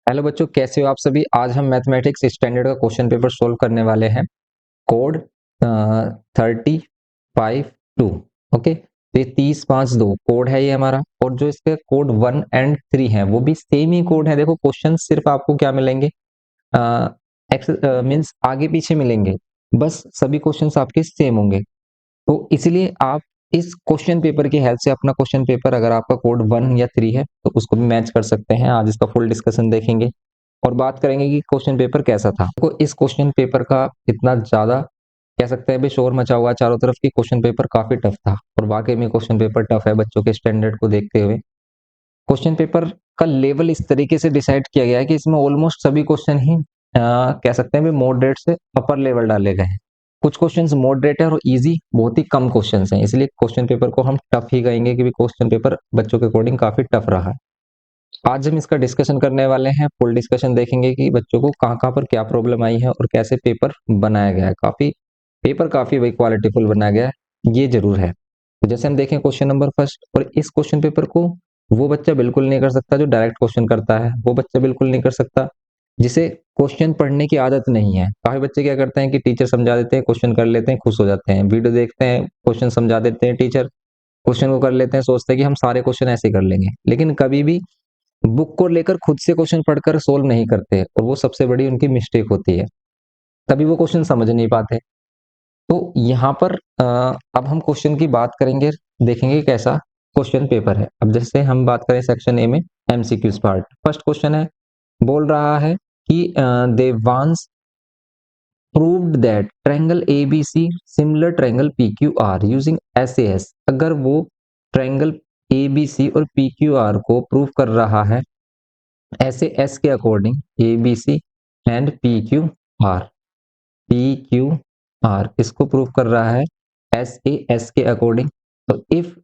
Hello बच्चों, कैसे हो आप सभी। आज हम मैथमेटिक्स स्टैंडर्ड का क्वेश्चन पेपर सोल्व करने वाले हैं। कोड 35(2). ओके, तो ये 30(5)(2) कोड है ये हमारा, और जो इसके कोड 1 एंड 3 है वो भी सेम ही कोड है। देखो, क्वेश्चन सिर्फ आपको क्या मिलेंगे, मीन्स आगे पीछे मिलेंगे, बस सभी क्वेश्चंस आपके सेम होंगे। तो इसलिए आप इस क्वेश्चन पेपर की हेल्प से अपना क्वेश्चन पेपर, अगर आपका कोड 1 या 3 है तो उसको भी मैच कर सकते हैं। आज इसका फुल डिस्कशन देखेंगे और बात करेंगे कि क्वेश्चन पेपर कैसा था। देखो, इस क्वेश्चन पेपर का इतना ज्यादा कह सकते हैं भी शोर मचा हुआ चारों तरफ की क्वेश्चन पेपर काफी टफ था, और वाकई में क्वेश्चन पेपर टफ है बच्चों के स्टैंडर्ड को देखते हुए। क्वेश्चन पेपर का लेवल इस तरीके से डिसाइड किया गया है कि इसमें ऑलमोस्ट सभी क्वेश्चन ही कह सकते हैं भी मॉडरेट से अपर लेवल डाले गए हैं। कुछ क्वेश्चंस मॉडरेट है और इजी बहुत ही कम क्वेश्चंस हैं, इसलिए क्वेश्चन पेपर को हम टफ ही कहेंगे कि क्वेश्चन पेपर बच्चों के अकॉर्डिंग काफी टफ रहा है। आज हम इसका डिस्कशन करने वाले हैं, फुल डिस्कशन देखेंगे कि बच्चों को कहाँ पर क्या प्रॉब्लम आई है और कैसे पेपर बनाया गया है। काफी भाई क्वालिटीफुल बनाया गया है, ये जरूर है। तो जैसे हम देखें क्वेश्चन नंबर फर्स्ट, और इस क्वेश्चन पेपर को वो बच्चा बिल्कुल नहीं कर सकता जो डायरेक्ट क्वेश्चन करता है, वो बच्चा बिल्कुल नहीं कर सकता जिसे क्वेश्चन पढ़ने की आदत नहीं है। काफी बच्चे क्या करते हैं कि टीचर समझा देते हैं, क्वेश्चन कर लेते हैं, खुश हो जाते हैं, वीडियो देखते हैं, क्वेश्चन समझा देते हैं टीचर, क्वेश्चन को कर लेते हैं, सोचते हैं कि हम सारे क्वेश्चन ऐसे कर लेंगे, लेकिन कभी भी बुक को लेकर खुद से क्वेश्चन पढ़कर सोल्व नहीं करते, और वो सबसे बड़ी उनकी मिस्टेक होती है, तभी वो क्वेश्चन समझ नहीं पाते। तो यहाँ पर अब हम क्वेश्चन की बात करेंगे, देखेंगे कैसा क्वेश्चन पेपर है। अब जैसे हम बात करें सेक्शन ए में एमसीक्यूज पार्ट, फर्स्ट क्वेश्चन है, बोल रहा है कि they once proved that triangle ABC similar triangle PQR using SAS. अगर वो ट्रायंगल एबीसी और पीक्यूआर को प्रूव कर रहा है ऐसे एस के according, A B C and P Q R इसको प्रूव कर रहा है एस ए एस के अकॉर्डिंग। तो if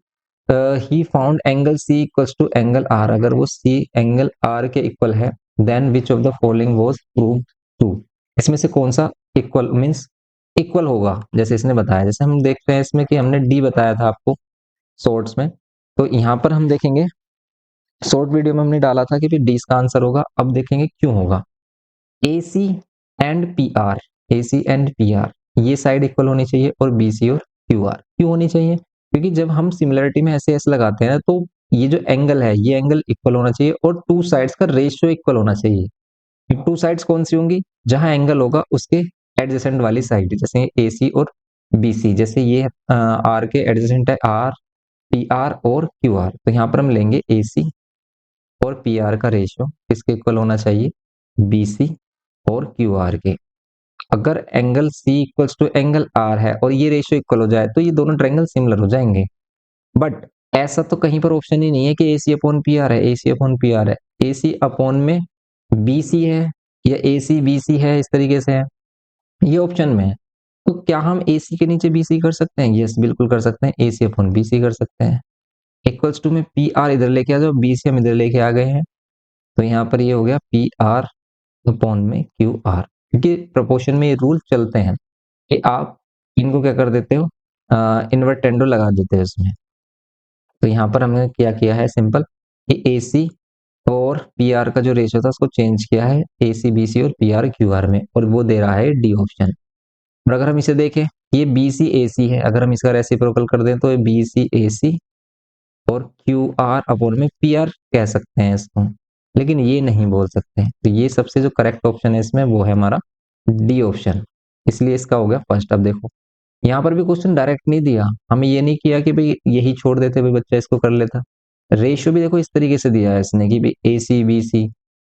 he found angle C equals to angle R, अगर वो सी एंगल आर के इक्वल है, then which of the following was proved true. इसमें से कौन सा इक्वल मींस इक्वल होगा, जैसे इसने बताया। जैसे हम देखते हैं इसमें कि हमने डी बताया था आपको शॉर्ट्स में, तो यहाँ पर हम देखेंगे शॉर्ट वीडियो में हमने डाला था कि डी इसका आंसर होगा। अब देखेंगे क्यों होगा। A C and P R, A C and P R ये साइड इक्वल होनी चाहिए, और बी सी और क्यू आर क्यों होनी चाहिए, क्योंकि जब हम सिमिलरिटी में ऐसे ऐसे लगाते हैं ना, तो ये जो एंगल है ये एंगल इक्वल होना चाहिए, और टू साइड्स का रेशियो इक्वल होना चाहिए। टू साइड्स कौन सी होंगी, जहां एंगल होगा उसके एडजेसेंट वाली साइड, जैसे ए सी और बी सी। जैसे ये आर के एडजेसेंट है आर, पी आर और क्यू आर, तो यहाँ पर हम लेंगे ए सी और पी आर का रेशियो किसके इक्वल होना चाहिए, बी सी और क्यू आर के। अगर angle C equals to angle R है और ये रेशियो इक्वल हो जाए, तो ये दोनों ट्रायंगल सिमिलर हो जाएंगे। बट ऐसा तो कहीं पर ऑप्शन ही नहीं है कि ए सी अपॉन पी आर है, ए सी अपॉन पी आर है। ए सी अपॉन में बी सी है, या ए सी बी सी है, इस तरीके से है, ये ऑप्शन में है। तो क्या हम ए सी के नीचे बी सी कर सकते हैं? यस, बिल्कुल कर सकते हैं, ए सी अपॉन बी सी कर सकते हैं। इक्वल्स टू में पी आर इधर लेके आ जाओ, बी सी हम इधर लेके आ गए हैं, तो यहाँ पर ये हो गया पी आर अपॉन में क्यू आर, क्योंकि प्रोपोर्शन में ये रूल चलते हैं कि आप इनको क्या कर देते हो, इन्वर्टेंडो लगा देते हो इसमें। तो यहाँ पर हमने क्या किया है, सिंपल कि ए सी और पी आर का जो रेशियो था उसको चेंज किया है ए सी बी सी और पी आर क्यू आर में, और वो दे रहा है डी ऑप्शन। और अगर हम इसे देखें, ये बी सी ए सी है, अगर हम इसका रेसिप्रोकल कर दें तो ये बी सी ए सी और क्यू आर अपॉन में पी आर कह सकते हैं इसको, लेकिन ये नहीं बोल सकते हैं। तो ये सबसे जो करेक्ट ऑप्शन है इसमें वो है हमारा डी ऑप्शन, इसलिए इसका हो गया फर्स्ट। अब देखो, यहाँ पर भी क्वेश्चन डायरेक्ट नहीं दिया, हमें ये नहीं किया कि भाई यही छोड़ देते भाई बच्चा इसको कर लेता। रेशियो भी देखो इस तरीके से दिया है इसने कि भाई ए सी बी सी,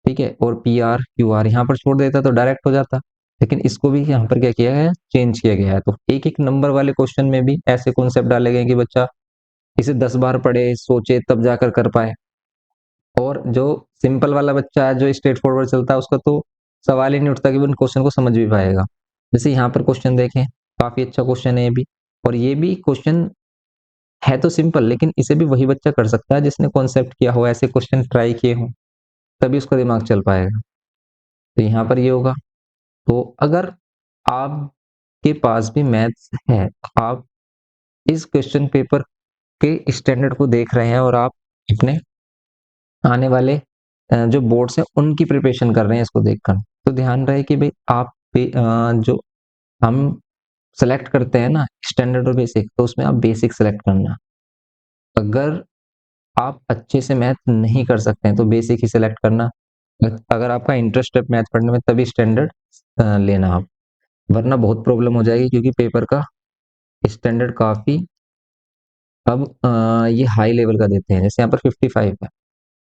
ठीक है, और पी आर क्यू आर, यहाँ पर छोड़ देता तो डायरेक्ट हो जाता, लेकिन इसको भी यहाँ पर क्या किया है, चेंज किया गया है। तो एक एक नंबर वाले क्वेश्चन में भी ऐसे कॉन्सेप्ट डाले गए कि बच्चा इसे 10 बार पढ़े, सोचे, तब जाकर कर पाए। और जो सिंपल वाला बच्चा है, जो स्ट्रेट फॉरवर्ड चलता है, उसका तो सवाल ही नहीं उठता कि वो उन क्वेश्चन को समझ भी पाएगा। जैसे यहाँ पर क्वेश्चन देखें, काफी अच्छा क्वेश्चन है ये भी, और ये भी क्वेश्चन है तो सिंपल, लेकिन इसे भी वही बच्चा कर सकता है जिसने कॉन्सेप्ट किया हो, ऐसे क्वेश्चन ट्राई किए हो, तभी उसका दिमाग चल पाएगा। तो यहाँ पर ये होगा। तो अगर आपके पास भी मैथ्स है, आप इस क्वेश्चन पेपर के स्टैंडर्ड को देख रहे हैं, और आप अपने आने वाले जो बोर्ड्स हैं उनकी प्रिपरेशन कर रहे हैं इसको देखकर, तो ध्यान रहे कि भाई आप जो हम सेलेक्ट करते हैं ना स्टैंडर्ड और बेसिक, तो उसमें आप बेसिक सेलेक्ट करना। अगर आप अच्छे से मैथ नहीं कर सकते हैं तो बेसिक ही सेलेक्ट करना। अगर आपका इंटरेस्ट है मैथ पढ़ने में तभी स्टैंडर्ड लेना आप, वरना बहुत प्रॉब्लम हो जाएगी क्योंकि पेपर का स्टैंडर्ड काफी अब ये हाई लेवल का देते हैं। जैसे यहाँ पर 55 है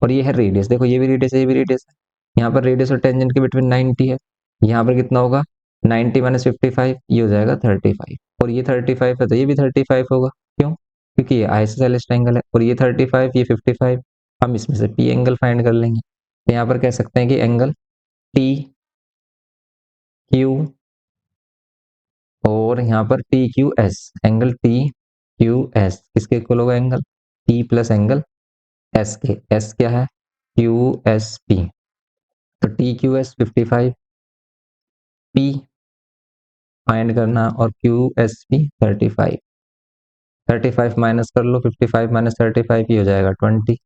और ये है रेडियस, देखो ये भी रेडियस है, ये भी रेडियस है। यहाँ पर रेडियस और टेंजेंट के बिटवीन 90 है। यहाँ पर कितना होगा 90 माइनस 55, ये हो जाएगा 35। और ये 35 है तो ये भी 35 होगा। क्यों? क्योंकि ये आइसोसेलेस ट्रायंगल है और ये 35 ये 55, हम इसमें से पी एंगल फाइंड कर लेंगे। तो यहाँ पर कह सकते हैं कि एंगल टी क्यू और यहाँ पर T Q S, angle T Q S किसके इक्वल होगा, angle T plus angle S के। एस क्या है, क्यू एस पी। तो T Q S 55, P find करना और क्यू एस पी 35। 35 माइनस कर लो, 55 माइनस 35 ये हो जाएगा 20,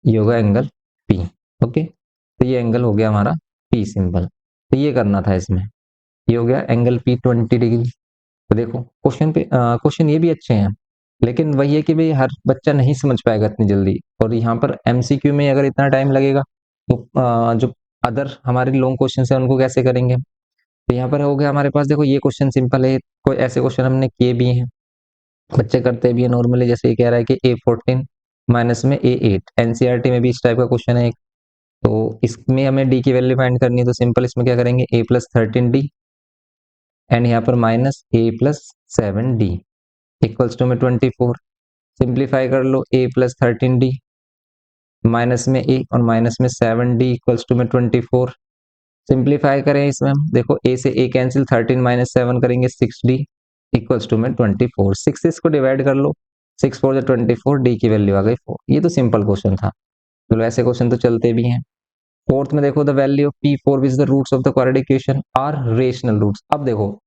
ये होगा एंगल पी। ओके, तो ये एंगल हो गया हमारा पी सिंपल। तो ये करना था इसमें, ये हो गया एंगल पी 20 डिग्री। तो देखो क्वेश्चन पे क्वेश्चन ये भी अच्छे हैं, लेकिन वही है कि भाई हर बच्चा नहीं समझ पाएगा इतनी जल्दी। और यहाँ पर एमसीक्यू में अगर इतना टाइम लगेगा तो जो अदर हमारे लॉन्ग क्वेश्चन है उनको कैसे करेंगे। तो यहाँ पर हो गया हमारे पास, देखो ये क्वेश्चन सिंपल है, कोई ऐसे क्वेश्चन हमने किए भी हैं, बच्चे करते भी है नॉर्मली। जैसे ये कह रहा है कि A14 माइनस में A8, एनसीईआरटी में भी इस टाइप का क्वेश्चन है एक। तो इसमें हमें डी की वैल्यू फाइंड करनी है, तो सिंपल इसमें क्या करेंगे A+13D एंड यहाँ पर माइनस A+7D इक्वल्स टू में 24। सिंप्लीफाई कर लो, A+13D माइनस में A और माइनस में 7D इक्वल्स टू में 24। सिंप्लीफाई करें इसमें हम, देखो A से A कैंसिल, 13 माइनस 7 करेंगे 6D इक्वल्स टू में 24। 6 से इसको डिवाइड कर लो, 6 4 जो 24, D की वैल्यू आ गई 4। ये तो सिंपल क्वेश्चन था, चलो ऐसे क्वेश्चन तो चलते भी हैं। फोर्थ में देखो the value of P4 which the roots of the quadratic equation are rational roots. अब देखो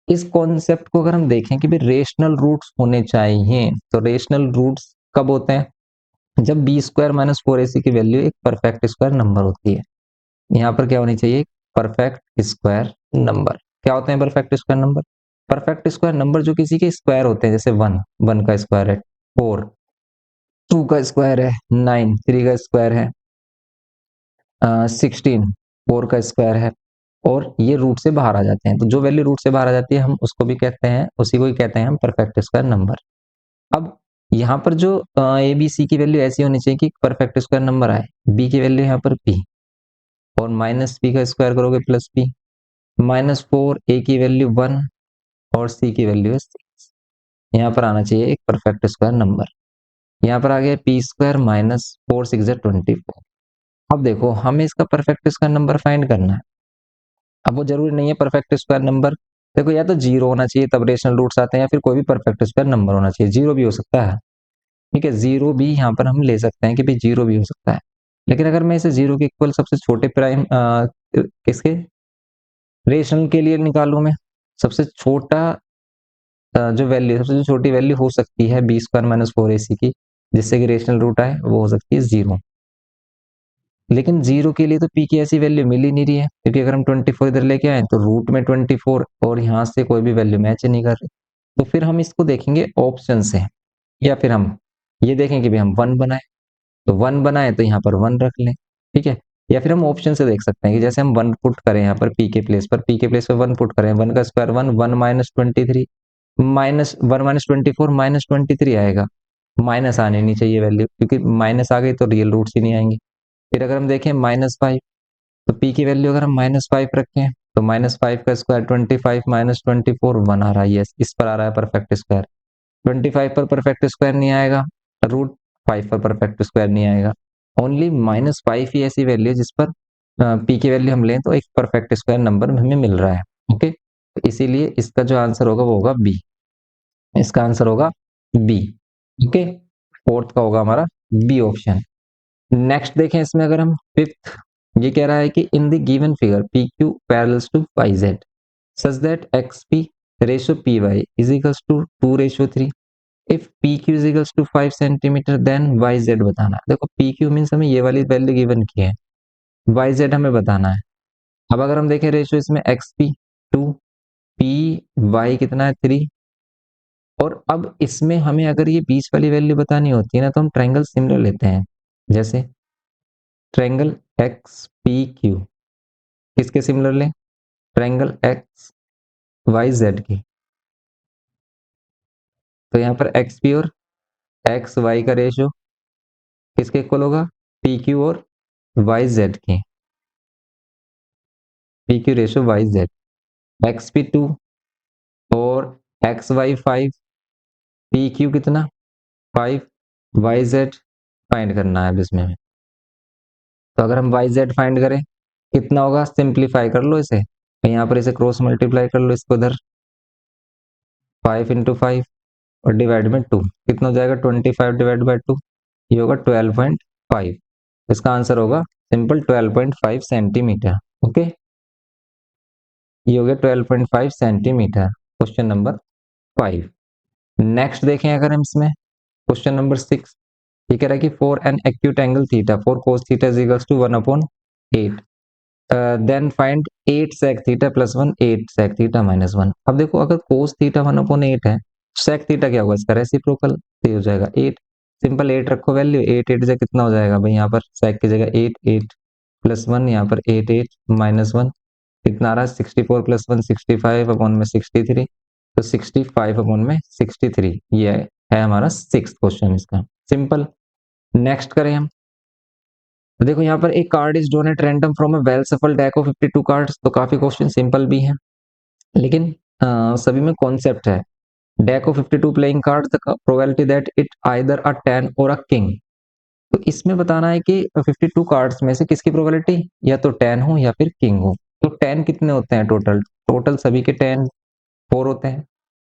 इस कॉन्सेप्ट को अगर हम देखें कि भाई रेशनल रूट्स होने चाहिए, तो रेशनल रूट्स कब होते हैं, जब बी स्क्वायर माइनस 4AC की वैल्यू एक परफेक्ट स्क्वायर नंबर होती है। यहाँ पर क्या होनी चाहिए, परफेक्ट स्क्वायर नंबर। क्या होते हैं perfect square number, perfect square number जो किसी के स्क्वायर होते हैं, जैसे 1 1 का स्क्वायर है, 4 2 का स्क्वायर है, 9 3 का स्क्वायर है, 16 4 का स्क्वायर है, और ये रूट से बाहर आ जाते हैं। तो जो वैल्यू रूट से बाहर आ जाती है हम उसको भी कहते हैं, उसी को ही कहते हैं हम परफेक्ट स्क्वायर नंबर। अब यहाँ पर जो ए बी सी की वैल्यू ऐसी होनी चाहिए कि परफेक्ट स्क्वायर नंबर आए। बी की वैल्यू यहाँ पर पी और माइनस पी का स्क्वायर करोगे प्लस पी, -4 ए की वैल्यू 1 और सी की वैल्यू है 6। यहाँ पर आना चाहिए एक परफेक्ट स्क्वायर नंबर। यहाँ पर आ गया पी स्क्वायर माइनस 4 6 24। अब देखो हमें इसका परफेक्ट स्क्वायर नंबर फाइंड करना है। अब वो जरूरी नहीं है परफेक्ट स्क्वायर नंबर, देखो या तो जीरो होना चाहिए तब रेशनल रूट्स आते हैं, या फिर कोई भी परफेक्ट स्क्वायर नंबर होना चाहिए। जीरो भी हो सकता है, ठीक है, जीरो भी यहाँ पर हम ले सकते हैं कि भाई जीरो भी हो सकता है। लेकिन अगर मैं इसे जीरो के इक्वल सबसे छोटे प्राइम किसके रेशनल के लिए निकालूं मैं, सबसे छोटा जो वैल्यू, सबसे जो छोटी वैल्यू हो सकती है बी स्क्वायर माइनस 4AC की, जिससे कि रेशनल रूट आए, वो हो सकती है जीरो। लेकिन जीरो के लिए तो पी की ऐसी वैल्यू मिल ही नहीं रही है, क्योंकि अगर हम 24 इधर लेके आए तो रूट में 24 और यहाँ से कोई भी वैल्यू मैच नहीं कर रही। तो फिर हम इसको देखेंगे ऑप्शन से, या फिर हम ये देखें कि भाई हम 1 बनाए, तो 1 बनाए तो यहाँ पर 1 रख लें, ठीक है। या फिर हम ऑप्शन से देख सकते हैं कि जैसे हम 1 पुट करें यहाँ पर पी के प्लेस पर, पी के प्लेस पर 1 पुट करें, 1 का square 1 1 minus 23 minus 1 minus 24 minus 23 आएगा। माइनस आने नहीं चाहिए वैल्यू, क्योंकि माइनस आ गई तो रियल रूट्स ही नहीं आएंगे। फिर अगर हम देखें -5, तो पी की वैल्यू अगर हम -5 रखें तो -5 का स्क्वायर 25 माइनस 24 1 आ रहा है, इस पर आ रहा है परफेक्ट स्क्वायर। 25 पर परफेक्ट स्क्वायर नहीं आएगा, रूट 5 पर परफेक्ट स्क्वायर नहीं आएगा। ओनली -5 ही ऐसी वैल्यू है जिस पर पी की वैल्यू हम लें तो एक परफेक्ट स्क्वायर नंबर हमें मिल रहा है। ओके, तो इसीलिए इसका जो आंसर होगा वो होगा बी, इसका आंसर होगा बी। ओके, फोर्थ का होगा हमारा बी ऑप्शन। नेक्स्ट देखें इसमें, अगर हम फिफ्थ, ये कह रहा है कि in the given figure P Q parallels to Y Z such that X P ratio P Y is equals to 2:3। If P Q is equals to 5 centimetre then Y Z बताना है। देखो P Q means हमें ये वाली value given की है, Y Z हमें बताना है। अब अगर हम देखें रेशियो इसमें एक्स पी 2, पी वाई कितना है 3, और अब इसमें हमें अगर ये बीच वाली वैल्यू बतानी होती है ना, तो हम ट्रायंगल सिमिलर लेते हैं। जैसे ट्रायंगल एक्स पी क्यू, किसके सिमिलर लें? ट्रायंगल एक्स वाई जेड की। तो यहाँ पर एक्स पी और एक्स वाई का रेशियो किसके इक्वल होगा? पी क्यू और वाई जेड की। P Q ratio Y Z, X P 2 और एक्स वाई 5, पी क्यू कितना 5, वाई जेड फाइंड करना है अब इसमें हमें। तो अगर हम वाई जेड फाइंड करें कितना होगा, सिंप्लीफाई कर लो इसे, तो यहाँ पर इसे क्रॉस मल्टीप्लाई कर लो इसको उधर, 5 × 5 और डिवाइड में 2, कितना हो जाएगा 25 डिवाइड बाई 2, ये होगा 12.5। इसका आंसर होगा सिंपल 12.5 सेंटीमीटर। ओके, ये हो गया 12.5 सेंटीमीटर, क्वेश्चन नंबर 5। नेक्स्ट देखें अगर हम इसमें क्वेश्चन नंबर 6, ये कह रहा है कि for an acute angle theta for cos theta is equals to 1/8, then find 8 sec theta plus 1 8 sec theta minus 1। अब देखो अगर कोस थीटा 1/8 है, sec थीटा क्या होगा इसका रेसिप्रोकल, तो ये हो जाएगा 8। सिंपल 8 रखो वैल्यू, 8 8 से कितना हो जाएगा भाई, यहाँ पर sec की जगह 8 8 प्लस 1, यहाँ पर 8 8 माइनस 1, कितना आ रहा है 64 प्लस 1 65 अपॉन में 63, तो 65 अपॉन में 63, ये है हमारा 6th क्वेश्चन इसका, सिंपल। नेक्स्ट करें हम, तो देखो यहाँ पर एक card is drawn at random from a well सफल डेक ऑफ 52 कार्ड्स, तो काफी क्वेश्चन सिंपल भी हैं, लेकिन सभी में कॉन्सेप्ट है। Deck of 52 playing card, the probability that it either a 10 or a king. तो इसमें बताना है कि 52 कार्ड्स में से किसकी प्रोबेबिलिटी या तो 10 हो या फिर किंग हो। तो 10 कितने होते हैं टोटल? टोटल सभी के 10 4 होते हैं,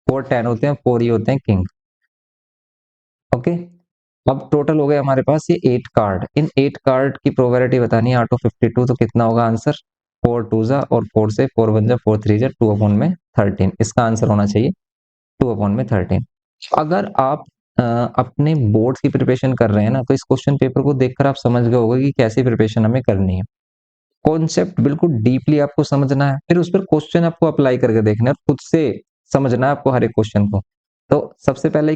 4 10 होते हैं, 4 ही होते हैं किंग। ओके, अब टोटल हो गए हमारे पास ये 8 कार्ड, इन 8 कार्ड की प्रोबेबिलिटी बतानी है आउट ऑफ 52, तो कितना होगा आंसर? 4 2 जा और 4 से 4 1 जा 4 3 जा 2 अपॉन में 13, इसका आंसर होना चाहिए 2 अपॉन में 13। अगर आप अपने बोर्ड्स की प्रिपरेशन कर रहे हैं ना, तो इस क्वेश्चन पेपर को देखकर आप समझ गए होगा कि कैसी प्रिपरेशन हमें करनी है। कॉन्सेप्ट बिल्कुल डीपली आपको समझना है, फिर उस पर क्वेश्चन आपको अप्लाई करके देखना है, खुद से समझना है आपको हर एक क्वेश्चन को। तो सबसे पहले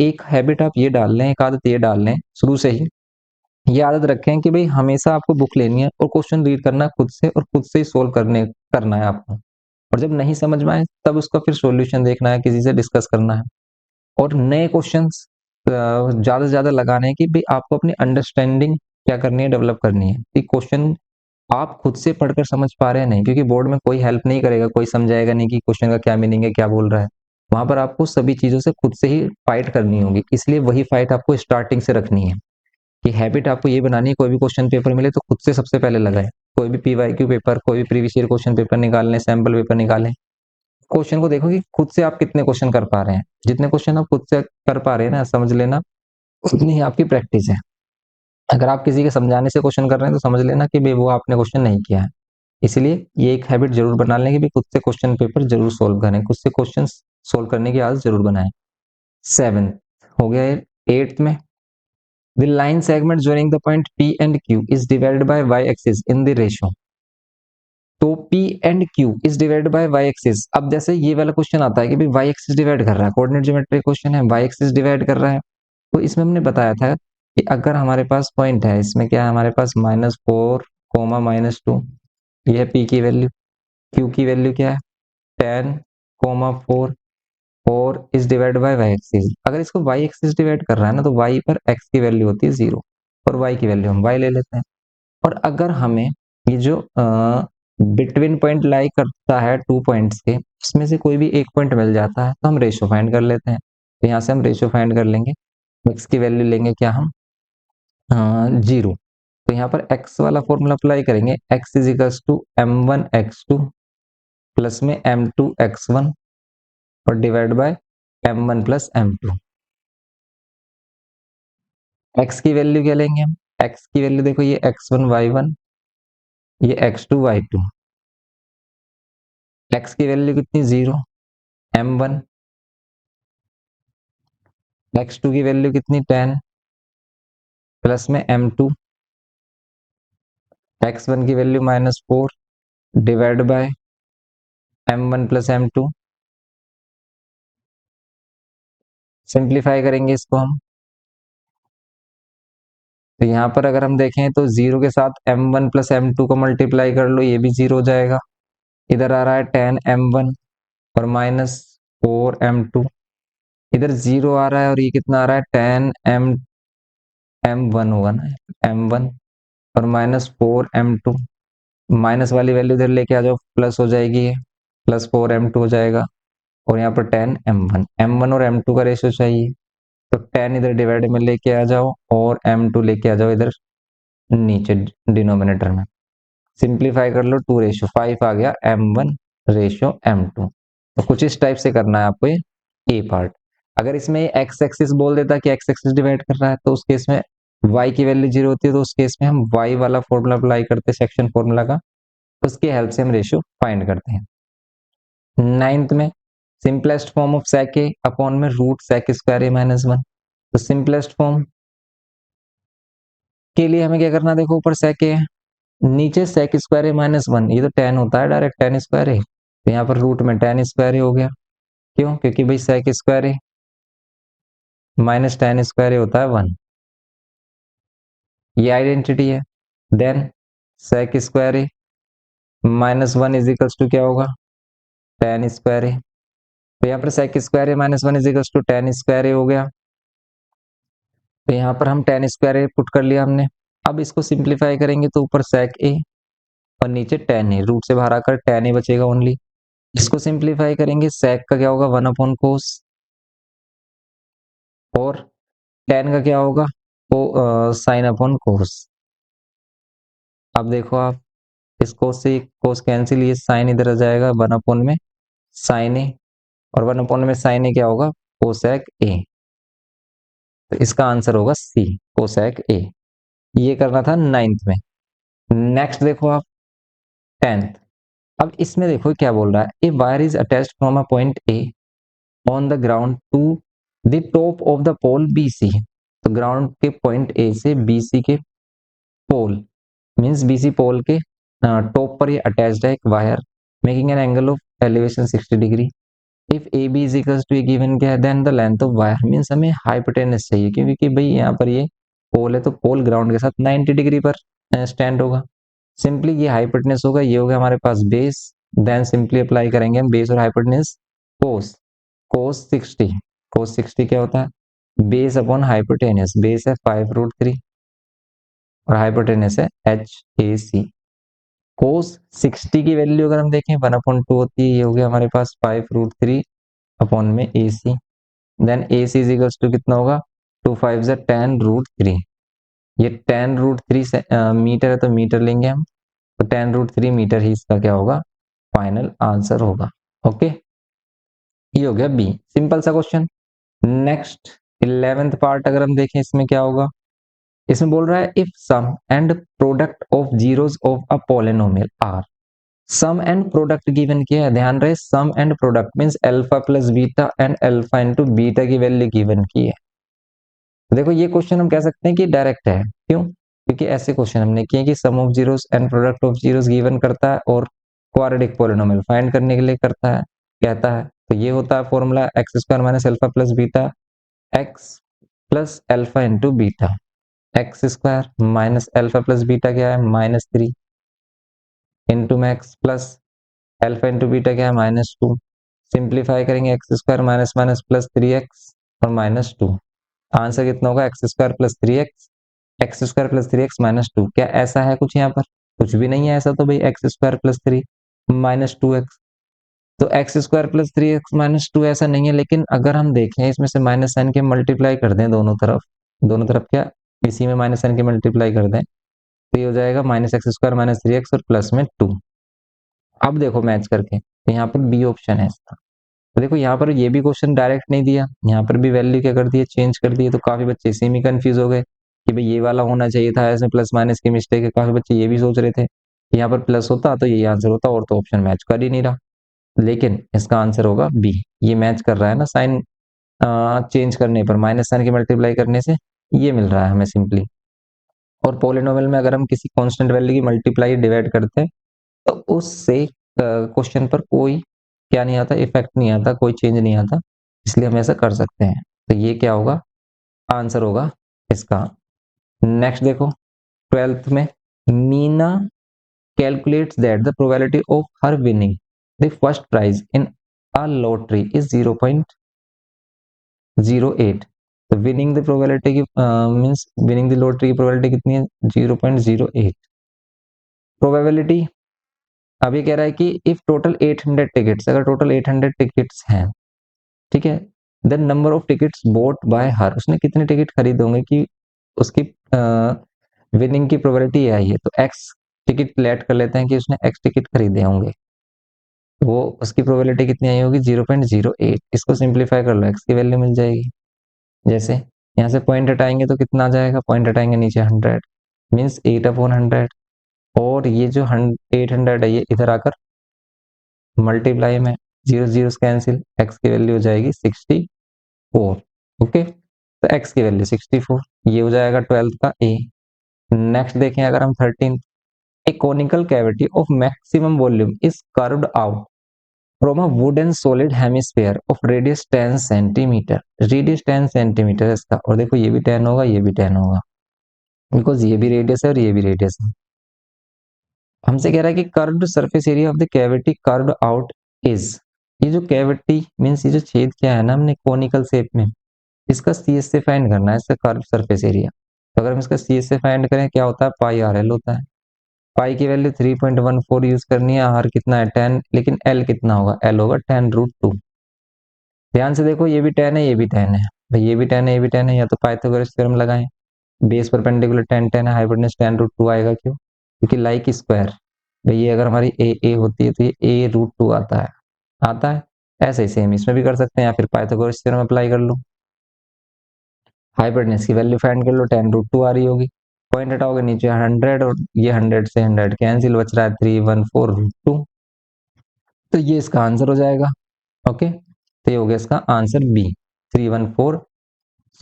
एक हैबिट आप ये डाल लें, एक आदत ये डाल लें शुरू से ही, ये आदत रखें कि भाई हमेशा आपको बुक लेनी है और क्वेश्चन रीड करना है खुद से, और खुद से ही सोल्व करना है आपको। और जब नहीं समझ में आए तब उसका फिर सॉल्यूशन देखना है, किसी से डिस्कस करना है। और नए क्वेश्चंस ज्यादा से ज्यादा लगाने हैं कि भाई आपको अपनी अंडरस्टैंडिंग क्या करनी है, डेवलप करनी है कि क्वेश्चन आप खुद से पढ़कर समझ पा रहे हैं नहीं, क्योंकि बोर्ड में कोई हेल्प नहीं करेगा, कोई समझाएगा नहीं कि क्वेश्चन का क्या मीनिंग है, क्या बोल रहा है। वहां पर आपको सभी चीजों से खुद से ही फाइट करनी होगी, इसलिए वही फाइट आपको स्टार्टिंग से रखनी है। कि हैबिट आपको ये बनानी है, कोई भी क्वेश्चन पेपर मिले तो खुद से सबसे पहले लगाएं। कोई भी पीवाईक्यू पेपर, कोई भी प्रीवियस ईयर क्वेश्चन पेपर निकाल लें, सैंपल पेपर निकालें, क्वेश्चन को देखो कि खुद से आप कितने क्वेश्चन कर पा रहे हैं। जितने क्वेश्चन आप खुद से कर पा रहे हैं ना, समझ लेना उतनी ही आपकी प्रैक्टिस है। अगर आप किसी के समझाने से क्वेश्चन कर रहे हैं तो समझ लेना कि भाई वो आपने क्वेश्चन नहीं किया है। इसलिए ये एक हैबिट जरूर बना लें कि भाई खुद से क्वेश्चन पेपर जरूर सोल्व करें, खुद से क्वेश्चन सोल्व करने की आदत जरूर बनाएं। 7 हो गया। 8th में, the line segment joining the point P and Q is divided by y axis in the ratio, तो P and Q is divided by y axis. अब जैसे ये वाला क्वेश्चन आता है कि भाई y एक्सिस डिवाइड कर रहा है, कोऑर्डिनेट ज्योमेट्री क्वेश्चन है, y एक्सिस डिवाइड कर रहा है, तो इसमें हमने बताया था कि अगर हमारे पास पॉइंट है, इसमें क्या है हमारे पास -4 कोमा -2, ये है P की वैल्यू, Q की वैल्यू क्या है 10 कोमा 4 और is divide by y axis. अगर इसको y एक्सिस डिवाइड कर रहा है ना, तो y पर x की वैल्यू होती है 0 और y की वैल्यू हम y ले लेते हैं। और अगर हमें ये जो बिटवीन पॉइंट लाई करता है 2 पॉइंट्स के, इसमें से कोई भी एक पॉइंट मिल जाता है तो हम रेशियो फाइंड कर लेते हैं। तो यहाँ से हम रेशियो फाइंड कर लेंगे, x की वैल्यू लेंगे क्या हम 0। तो यहाँ पर x वाला फॉर्मूला अप्लाई करेंगे, x is equals to m1 x2 plus में m2 x1 और divide by m1 plus m2। x की वैल्यू क्या लेंगे हम, x की वैल्यू देखो ये x1 y1, ये x2 y2, x की वैल्यू कितनी 0 m1, x2 की वैल्यू कितनी 10 प्लस में m2, x1 की value -4 divide by m1 plus m2। Simplify करेंगे इसको हम, तो यहाँ पर अगर हम देखें तो 0 के साथ m1 प्लस m2 को मल्टीप्लाई कर लो, ये भी 0 हो जाएगा। इधर आ रहा है 10m1 और -4m2, इधर 0 आ रहा है और ये कितना आ रहा है 10m1 होगा ना, m1 और -4m2, माइनस वाली वैल्यू इधर लेके आ जाओ, प्लस हो जाएगी, ये +4m2 हो जाएगा। और यहाँ पर 10m1, m1 और m2 का रेशियो चाहिए, तो 10 इधर डिवाइड में लेके आ जाओ और m2 लेके आ जाओ इधर नीचे डिनोमिनेटर में। सिंप्लीफाई कर लो, 2:5 आ गया m1:m2। तो कुछ इस टाइप से करना है आपको ये पार्ट। अगर इसमें एक्स एक्सिस बोल देता कि एक्स एक्सिस डिवाइड कर रहा है, तो उस केस में y की वैल्यू 0 होती है, तो उस केस में हम y वाला फॉर्मूला अप्लाई करते हैं, सेक्शन फॉर्मूला का, उसकी हेल्प से हम रेशियो फाइंड करते हैं। नाइन्थ में simplest form of sec a upon में रूट sec स्क्वायर a -1। तो सिंपलेस्ट फॉर्म के लिए हमें क्या करना, देखो ऊपर sec a है, नीचे sec स्क्वायर a -1, ये तो tan होता है डायरेक्ट, tan स्क्वायर a, तो यहाँ पर रूट में tan स्क्वायर a हो गया। क्यों? क्योंकि भाई sec square a minus tan square a होता है 1, ये आइडेंटिटी है। Then sec square a -1 is equals to क्या होगा, tan स्क्वायर a। तो यहाँ पर sec square a -1 is equals to tan square a हो गया। तो यहाँ पर हम tan स्क्वायर a पुट कर लिया हमने। अब इसको सिंप्लीफाई करेंगे तो ऊपर sec a और नीचे tan a, रूट से बाहर आकर tan a बचेगा ओनली। इसको सिंप्लीफाई करेंगे, sec का क्या होगा 1 अपॉन कोस, और tan का क्या होगा साइन अपॉन कोस। अब देखो आप, इस कोस से कोस कैंसिल, ये साइन इधर आ जाएगा 1 अपॉन में साइन ए, और 1 अपॉन में साइन ए क्या होगा कोसेक ए। तो इसका आंसर होगा सी, कोसेक ए। ये करना था नाइन्थ में। नेक्स्ट देखो आप टेंथ। अब इसमें देखो क्या बोल रहा है, a wire is attached from a point A on the ground to the top of the pole B C. तो ग्राउंड के पॉइंट ए से बी सी के पोल, मीन्स बी सी पोल के टॉप पर ये अटैच्ड है एक wire, making an angle of elevation 60 degree. If A B is equals to a given क्या है, then the length of wire, means हमें हाइपोटेनस चाहिए, क्योंकि भाई यहाँ पर ये पोल है, तो पोल ग्राउंड के साथ 90 डिग्री पर स्टैंड होगा। सिंपली ये हाइपोटेनस होगा, ये होगा हमारे पास बेस, देन सिंपली अप्लाई करेंगे हम बेस और हाइपोटेनस, कोस कोस 60, कोस 60 क्या होता है बेस अपॉन हाइपोटेनस, बेस है 5√3 और हाइपोटेनस है HAC। कोस 60 की वैल्यू अगर हम देखें 1/2 होती है, ये हो गया हमारे पास 5√3 अपॉन में AC। Then AC is equals to कितना होगा 2 5 जा 10√3, ये 10√3 से मीटर है, तो मीटर लेंगे हम, तो 10√3 मीटर ही इसका क्या होगा फाइनल आंसर होगा। ओके, ये हो गया बी, सिंपल सा क्वेश्चन। नेक्स्ट 11th पार्ट अगर हम देखें, इसमें क्या होगा, इसमें बोल रहा है if sum and product of zeros of a polynomial are, sum and product given किया है, ध्यान रहे sum and product means alpha plus beta and alpha into beta की वैल्यू गिवन की है। देखो ये क्वेश्चन हम कह सकते हैं कि डायरेक्ट है, क्यों? क्योंकि ऐसे क्वेश्चन हमने किए कि sum of zeros and product of zeros given करता है और क्वाड्रेटिक पॉलिनोमियल फाइंड करने के लिए करता है, कहता है। तो ये होता है formula x square minus alpha plus beta, x plus alpha into beta, x square minus alpha plus beta क्या है -3 into max plus alpha into beta क्या है -2। सिंप्लीफाई करेंगे x square minus minus plus 3x और -2, answer कितना होगा x square plus 3x, x square plus 3x -2। क्या ऐसा है कुछ यहाँ पर? कुछ भी नहीं है ऐसा, तो भाई एक्स स्क्वायर प्लस 3 -2x, तो एक्स स्क्वायर प्लस 3x -2 ऐसा नहीं है। लेकिन अगर हम देखें इसमें से माइनस साइन के मल्टीप्लाई कर दें दोनों तरफ, दोनों तरफ क्या इसी में माइनस साइन के मल्टीप्लाई कर दें, तो ये हो जाएगा -x² -3x और प्लस में 2। अब देखो मैच करके, तो यहाँ पर बी ऑप्शन है इसका। तो देखो यहाँ पर ये भी क्वेश्चन डायरेक्ट नहीं दिया, यहाँ पर भी वैल्यू क्या कर दी है चेंज कर दी है, तो काफी बच्चे इसी में कंफ्यूज हो गए कि भाई ये वाला होना चाहिए था, इसमें प्लस माइनस की मिस्टेक है। काफी बच्चे ये भी सोच रहे थे कि यहाँ पर प्लस होता तो यही आंसर होता, और तो ऑप्शन मैच कर ही नहीं रहा। लेकिन इसका आंसर होगा बी, ये मैच कर रहा है ना, साइन चेंज करने पर माइनस साइन की मल्टीप्लाई करने से ये मिल रहा है हमें सिंपली। और पॉलिनोमियल में अगर हम किसी कांस्टेंट वैल्यू की मल्टीप्लाई डिवाइड करते हैं तो उससे क्वेश्चन पर कोई क्या नहीं आता, इफेक्ट नहीं आता, कोई चेंज नहीं आता, इसलिए हम ऐसा कर सकते हैं। तो ये क्या होगा, आंसर होगा इसका। नेक्स्ट देखो 12th में, Meena calculates that the probability of her winning the first prize in a lottery is 0.08। तो विनिंग द प्रोबेबिलिटी की मींस विनिंग द लॉटरी की प्रोबेबिलिटी कितनी है, 0.08। प्रोबेबिलिटी अभी कह रहा है कि इफ टोटल 800 टिकट्स, अगर टोटल 800 टिकट्स हैं, ठीक है, then number of tickets bought by her, उसने कितने टिकट खरीदे होंगे कि उसकी विनिंग की प्रोबेबिलिटी आई है, तो एक्स टिकट लेट कर लेते हैं कि उसने एक्स टिकट खरीदे होंगे, वो उसकी प्रोबेबिलिटी कितनी आई होगी, 0.08। इसको सिंप्लीफाई कर लो, एक्स की वैल्यू मिल जाएगी। जैसे यहाँ से पॉइंट हटाएंगे तो कितना आ जाएगा, पॉइंट हटाएंगे नीचे 100, मीन्स 8/100। और ये जो 800 है ये इधर आकर मल्टीप्लाई में, जीरो जीरो कैंसिल, एक्स की वैल्यू हो जाएगी 64। ओके, तो एक्स की वैल्यू 64, ये हो जाएगा 12th का ए। नेक्स्ट देखें अगर हम 13, a conical cavity of maximum volume is curved out from a wooden solid hemisphere of radius 10 centimetre. Radius 10 centimetre है इसका, और देखो ये भी 10 होगा, ये भी 10 होगा, बिकॉज ये भी रेडियस है और ये भी रेडियस है। हमसे कह रहा है कि curved surface area of the cavity curved out is, ये जो कैविटी मींस ये जो छेद क्या है ना हमने कोनिकल शेप में, इसका सी एस से फाइंड करना है, इसका कर्व सरफेस एरिया। तो अगर हम इसका सी एस से फाइंड करें क्या होता है, पाई आर एल होता है। पाई की वैल्यू 3.14 यूज करनी है, आर कितना है 10, लेकिन एल कितना होगा, एल होगा 10√2। ध्यान से देखो ये भी 10 है, ये भी 10 है, भाई ये भी 10 है, ये भी 10 है, या तो पाइथागोरस थ्योरम लगाएं, बेस परपेंडिकुलर 10 10 है, हाइपोटेन्यूज 10√2 आएगा, क्यों, क्योंकि लाइक स्क्वायर, भाई ये अगर हमारी ए होती है तो ये a√2 आता है, आता है। ऐसे ही सेम इसमें भी कर सकते हैं, या फिर पाइथागोरस थ्योरम अप्लाई कर लो, हाइपोटेन्यूज की वैल्यू फाइंड कर लो, 10√2 आ रही होगी, पॉइंट हटाओगे नीचे 100 और ये 100 से 100 कैंसिल, बच रहा है 314√2। तो ये इसका आंसर हो जाएगा। ओके, तो ये हो गया इसका आंसर बी, 314,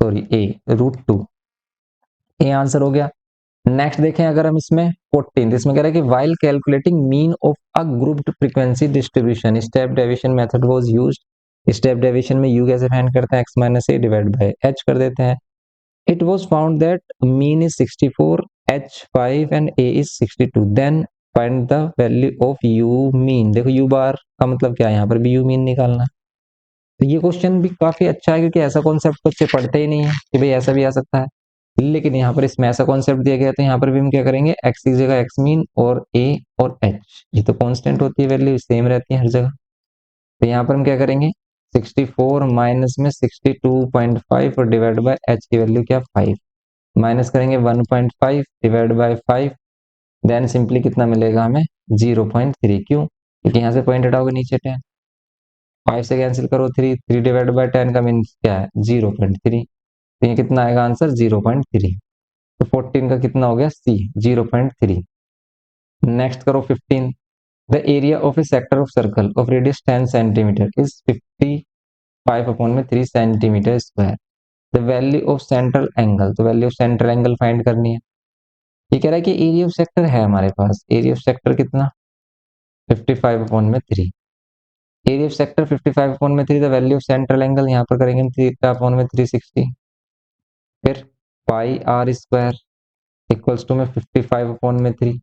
सॉरी a√2, ये आंसर हो गया। नेक्स्ट देखें अगर हम इसमें 14, इसमें कह रहा है कि while calculating mean of a grouped frequency distribution step deviation method was used. Step deviation में यू कैसे फाइंड करते हैं, x minus a divide by h कर देते हैं। It was found that mean is 64, h 5 and a is 62, then find the value of u mean. देखो u bar का मतलब क्या है, यहाँ पर भी यू मीन निकालना है। तो ये क्वेश्चन भी काफी अच्छा है, क्योंकि ऐसा कॉन्सेप्ट बच्चे पढ़ते ही नहीं है कि भाई ऐसा भी आ सकता है, लेकिन यहाँ पर इसमें ऐसा कॉन्सेप्ट दिया गया है, तो यहाँ पर भी हम क्या करेंगे, एक्स की जगह एक्स मीन और ए और एच, ये तो कांस्टेंट होती है, वैल्यू सेम रहती है हर जगह। तो यहाँ पर हम क्या करेंगे, 64 माइनस में 62.5 और डिवाइड बाय एच की वैल्यू क्या 5, माइनस करेंगे 1.5 डिवाइड बाय 5, देन सिंपली कितना मिलेगा हमें 0.3, क्यों, क्योंकि यहाँ से पॉइंट हटाओगे नीचे 10, 5 से कैंसिल करो 3, 3 डिवाइड बाय 10 का मीन क्या है 0.3, तो ये कितना आएगा आंसर 0.3। तो 14 का कितना हो गया सी, 0.3। नेक्स्ट करो 15, the area of a sector of circle of radius 10 centimetre is 55/3 centimetre square. The value of central angle, तो value of central angle find करनी है। ये कह रहा है कि एरिया ऑफ सेक्टर है हमारे पास, एरिया ऑफ सेक्टर कितना 55/3, area of sector 55/3, the value of central angle यहाँ पर करेंगे हम थीटा/360, फिर पाई आर स्क्वायर इक्वल्स टू में 55/3।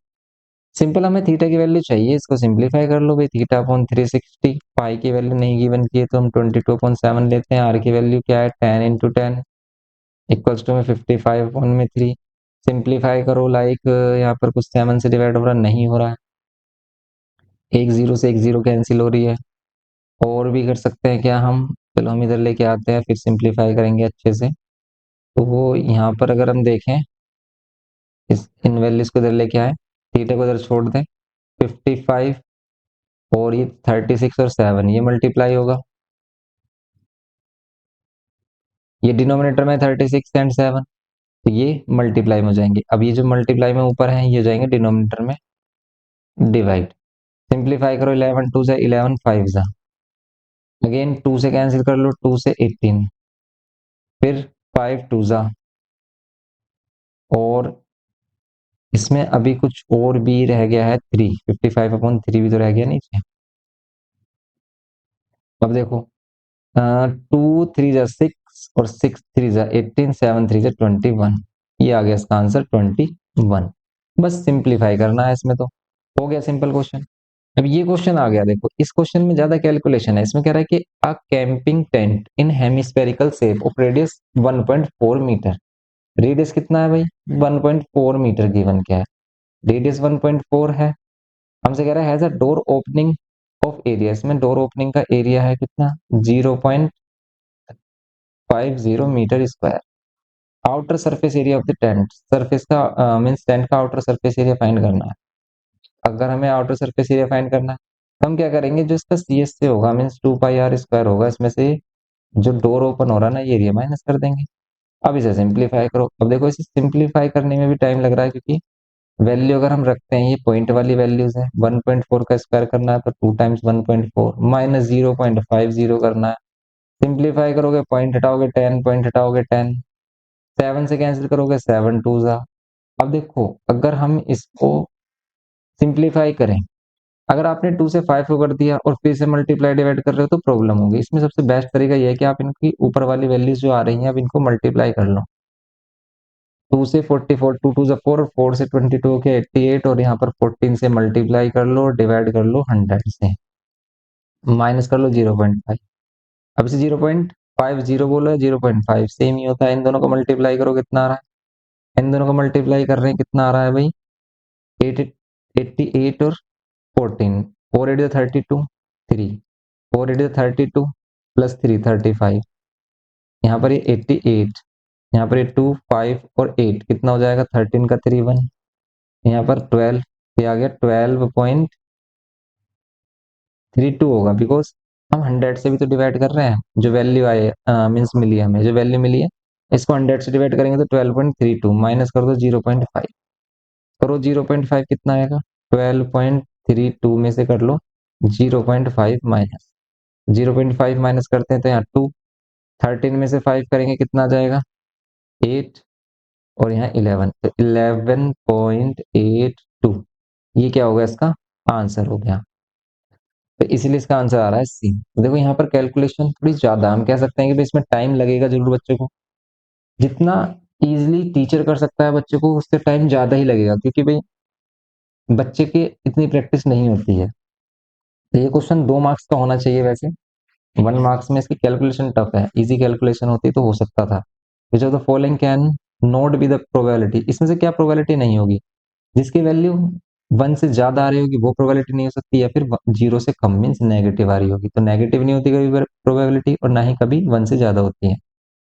सिंपल हमें थीटा की वैल्यू चाहिए, इसको सिंपलीफाई कर लो भाई, थीटा/360, पाई की वैल्यू नहीं गिवन की है तो हम 22.7 लेते हैं, आर की वैल्यू क्या है 10 × 10 इक्वल्स टू में 55/3। सिंपलीफाई करो, लाइक यहाँ पर कुछ 7 से डिवाइड हो रहा नहीं हो रहा है, एक जीरो से एक जीरो कैंसिल हो रही है, और भी कर सकते हैं क्या हम, चलो हम इधर लेके आते हैं फिर सिंपलीफाई करेंगे अच्छे से। तो वो यहाँ पर अगर हम देखें, इस इन वैल्यूज को इधर लेके आए, थीटा को इधर छोड़ दें, 55 और ये 36 और 7 ये मल्टीप्लाई होगा, ये डिनोमिनेटर में 36 एंड 7, तो ये मल्टीप्लाई में हो जाएंगे। अब ये जो मल्टीप्लाई में ऊपर है ये हो जाएंगे डिनोमिनेटर में डिवाइड। सिंपलीफाई करो, 11 2 से 11 5 जा, अगेन 2 से कैंसिल कर लो, 2 से 18, फिर 5 2 जा, और इसमें अभी कुछ और भी रह गया है, 3, 55/3 भी तो रह गया नीचे। अब देखो, 2 3 जा 6 और 6 3 जा 18, 7 3 जा 21, ये आ गया इसका आंसर 21। बस सिंप्लीफाई करना है इसमें, तो हो गया सिंपल क्वेश्चन। अब ये क्वेश्चन आ गया, देखो इस क्वेश्चन में ज्यादा कैलकुलेशन है। इसमें कह रहा है कि a camping tent in hemispherical shape of radius 1.4 metre. Radius कितना है भाई? 1.4 मीटर गिवन क्या है, रेडियस 1.4 है। हमसे कह रहा है has a door opening of area, इसमें डोर ओपनिंग का एरिया है कितना? 0.50 metre square. Outer surface area of the tent, surface का मींस टेंट का आउटर सरफेस एरिया फाइंड करना है। अगर हमें आउटर सरफेस एरिया फाइंड करना है तो हम क्या करेंगे, जो इसका सी एस से होगा मीन्स 2 पाई r स्क्वायर होगा, इसमें से जो डोर ओपन हो रहा है ना, ये एरिया माइनस कर देंगे। अब इसे सिंप्लीफाई करो। अब देखो इसे सिंप्लीफाई करने में भी टाइम लग रहा है, क्योंकि वैल्यू अगर हम रखते हैं, ये पॉइंट वाली वैल्यूज है। 1.4 का स्क्वायर करना है तो 2 टाइम्स 1.4 माइनस 0.50 करना है। सिंप्लीफाई करोगे, पॉइंट हटाओगे 10, पॉइंट हटाओगे 10, 7 से कैंसिल करोगे 7 2 जा। अब देखो अगर हम इसको सिंप्लीफाई करें, अगर आपने 2 से 5 को कर दिया और फिर से मल्टीप्लाई डिवाइड कर रहे हो तो प्रॉब्लम होगी। इसमें सबसे बेस्ट तरीका यह है कि आप इनकी ऊपर वाली वैल्यूज जो आ रही हैं, अब इनको मल्टीप्लाई कर लो। 2 से 44, 2 2 जा 4 और 4 से 22 के 88, और यहाँ पर 14 से मल्टीप्लाई कर लो, डिवाइड कर लो 100 से, माइनस कर लो 0.5। अब इसे 0.50 बोलो या 0.5 सेम ही होता है। इन दोनों को मल्टीप्लाई करो, कितना आ रहा है? इन दोनों को मल्टीप्लाई कर रहे हैं, कितना आ रहा है भाई? 88 और 14, 4 8 32, 3, 4 8 32 प्लस 3 35, यहाँ पर ये 88, यहाँ पर ये 2 5 और 8 कितना हो जाएगा? 13 का 3 1, यहाँ पर 12, ये आ गया 12.32 होगा, बिकॉज हम 100 से भी तो डिवाइड कर रहे हैं। जो वैल्यू आए मीन्स मिली है हमें, जो वैल्यू मिली है, इसको 100 से डिवाइड करेंगे तो 12.32 माइनस कर दो 0.5, करो 0.5 कितना आएगा? 12.32 में से कर लो 0.5 माइनस, 0.5 माइनस करते हैं तो यहाँ 2, 13 में से 5 करेंगे कितना आ जाएगा? 8, और यहाँ 11, तो 11.82, ये क्या होगा? इसका आंसर हो गया। तो इसीलिए इसका आंसर आ रहा है सी। देखो यहाँ पर कैलकुलेशन थोड़ी ज्यादा, हम कह सकते हैं कि भाई इसमें टाइम लगेगा जरूर बच्चे को। जितना इजीली टीचर कर सकता है बच्चे को, उससे टाइम ज्यादा ही लगेगा, क्योंकि भाई बच्चे की इतनी प्रैक्टिस नहीं होती है। तो ये क्वेश्चन 2 मार्क्स का होना चाहिए वैसे, 1 मार्क्स में इसकी कैलकुलेशन टफ है। इजी कैलकुलेशन होती तो हो सकता था। विच of the following can not be the probability, इसमें से क्या प्रोबेबिलिटी नहीं होगी? जिसकी वैल्यू 1 से ज्यादा आ रही होगी वो प्रोबेबिलिटी नहीं हो सकती, या फिर 0 से कम मीन्स नेगेटिव आ रही होगी, तो नेगेटिव नहीं होती कभी प्रोबेबिलिटी, और ना ही कभी 1 से ज्यादा होती है।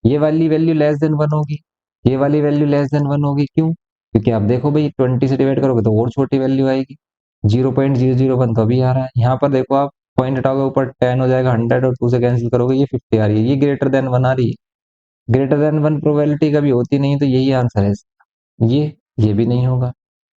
ये वाली वैल्यू लेस देन 1 होगी, ये वाली वैल्यू लेस देन 1 होगी। क्यों? क्योंकि आप देखो भाई 20 से डिवाइड करोगे तो और छोटी वैल्यू आएगी। 0.001 तो अभी आ रहा है, यहाँ पर देखो आप पॉइंट हटाओगे ऊपर 10 हो जाएगा 100, और 2 से कैंसिल करोगे ये 50 आ रही है, ये ग्रेटर देन 1 आ रही है। ग्रेटर देन 1 प्रोबेबिलिटी कभी होती नहीं, तो यही आंसर है इसका। ये भी नहीं होगा,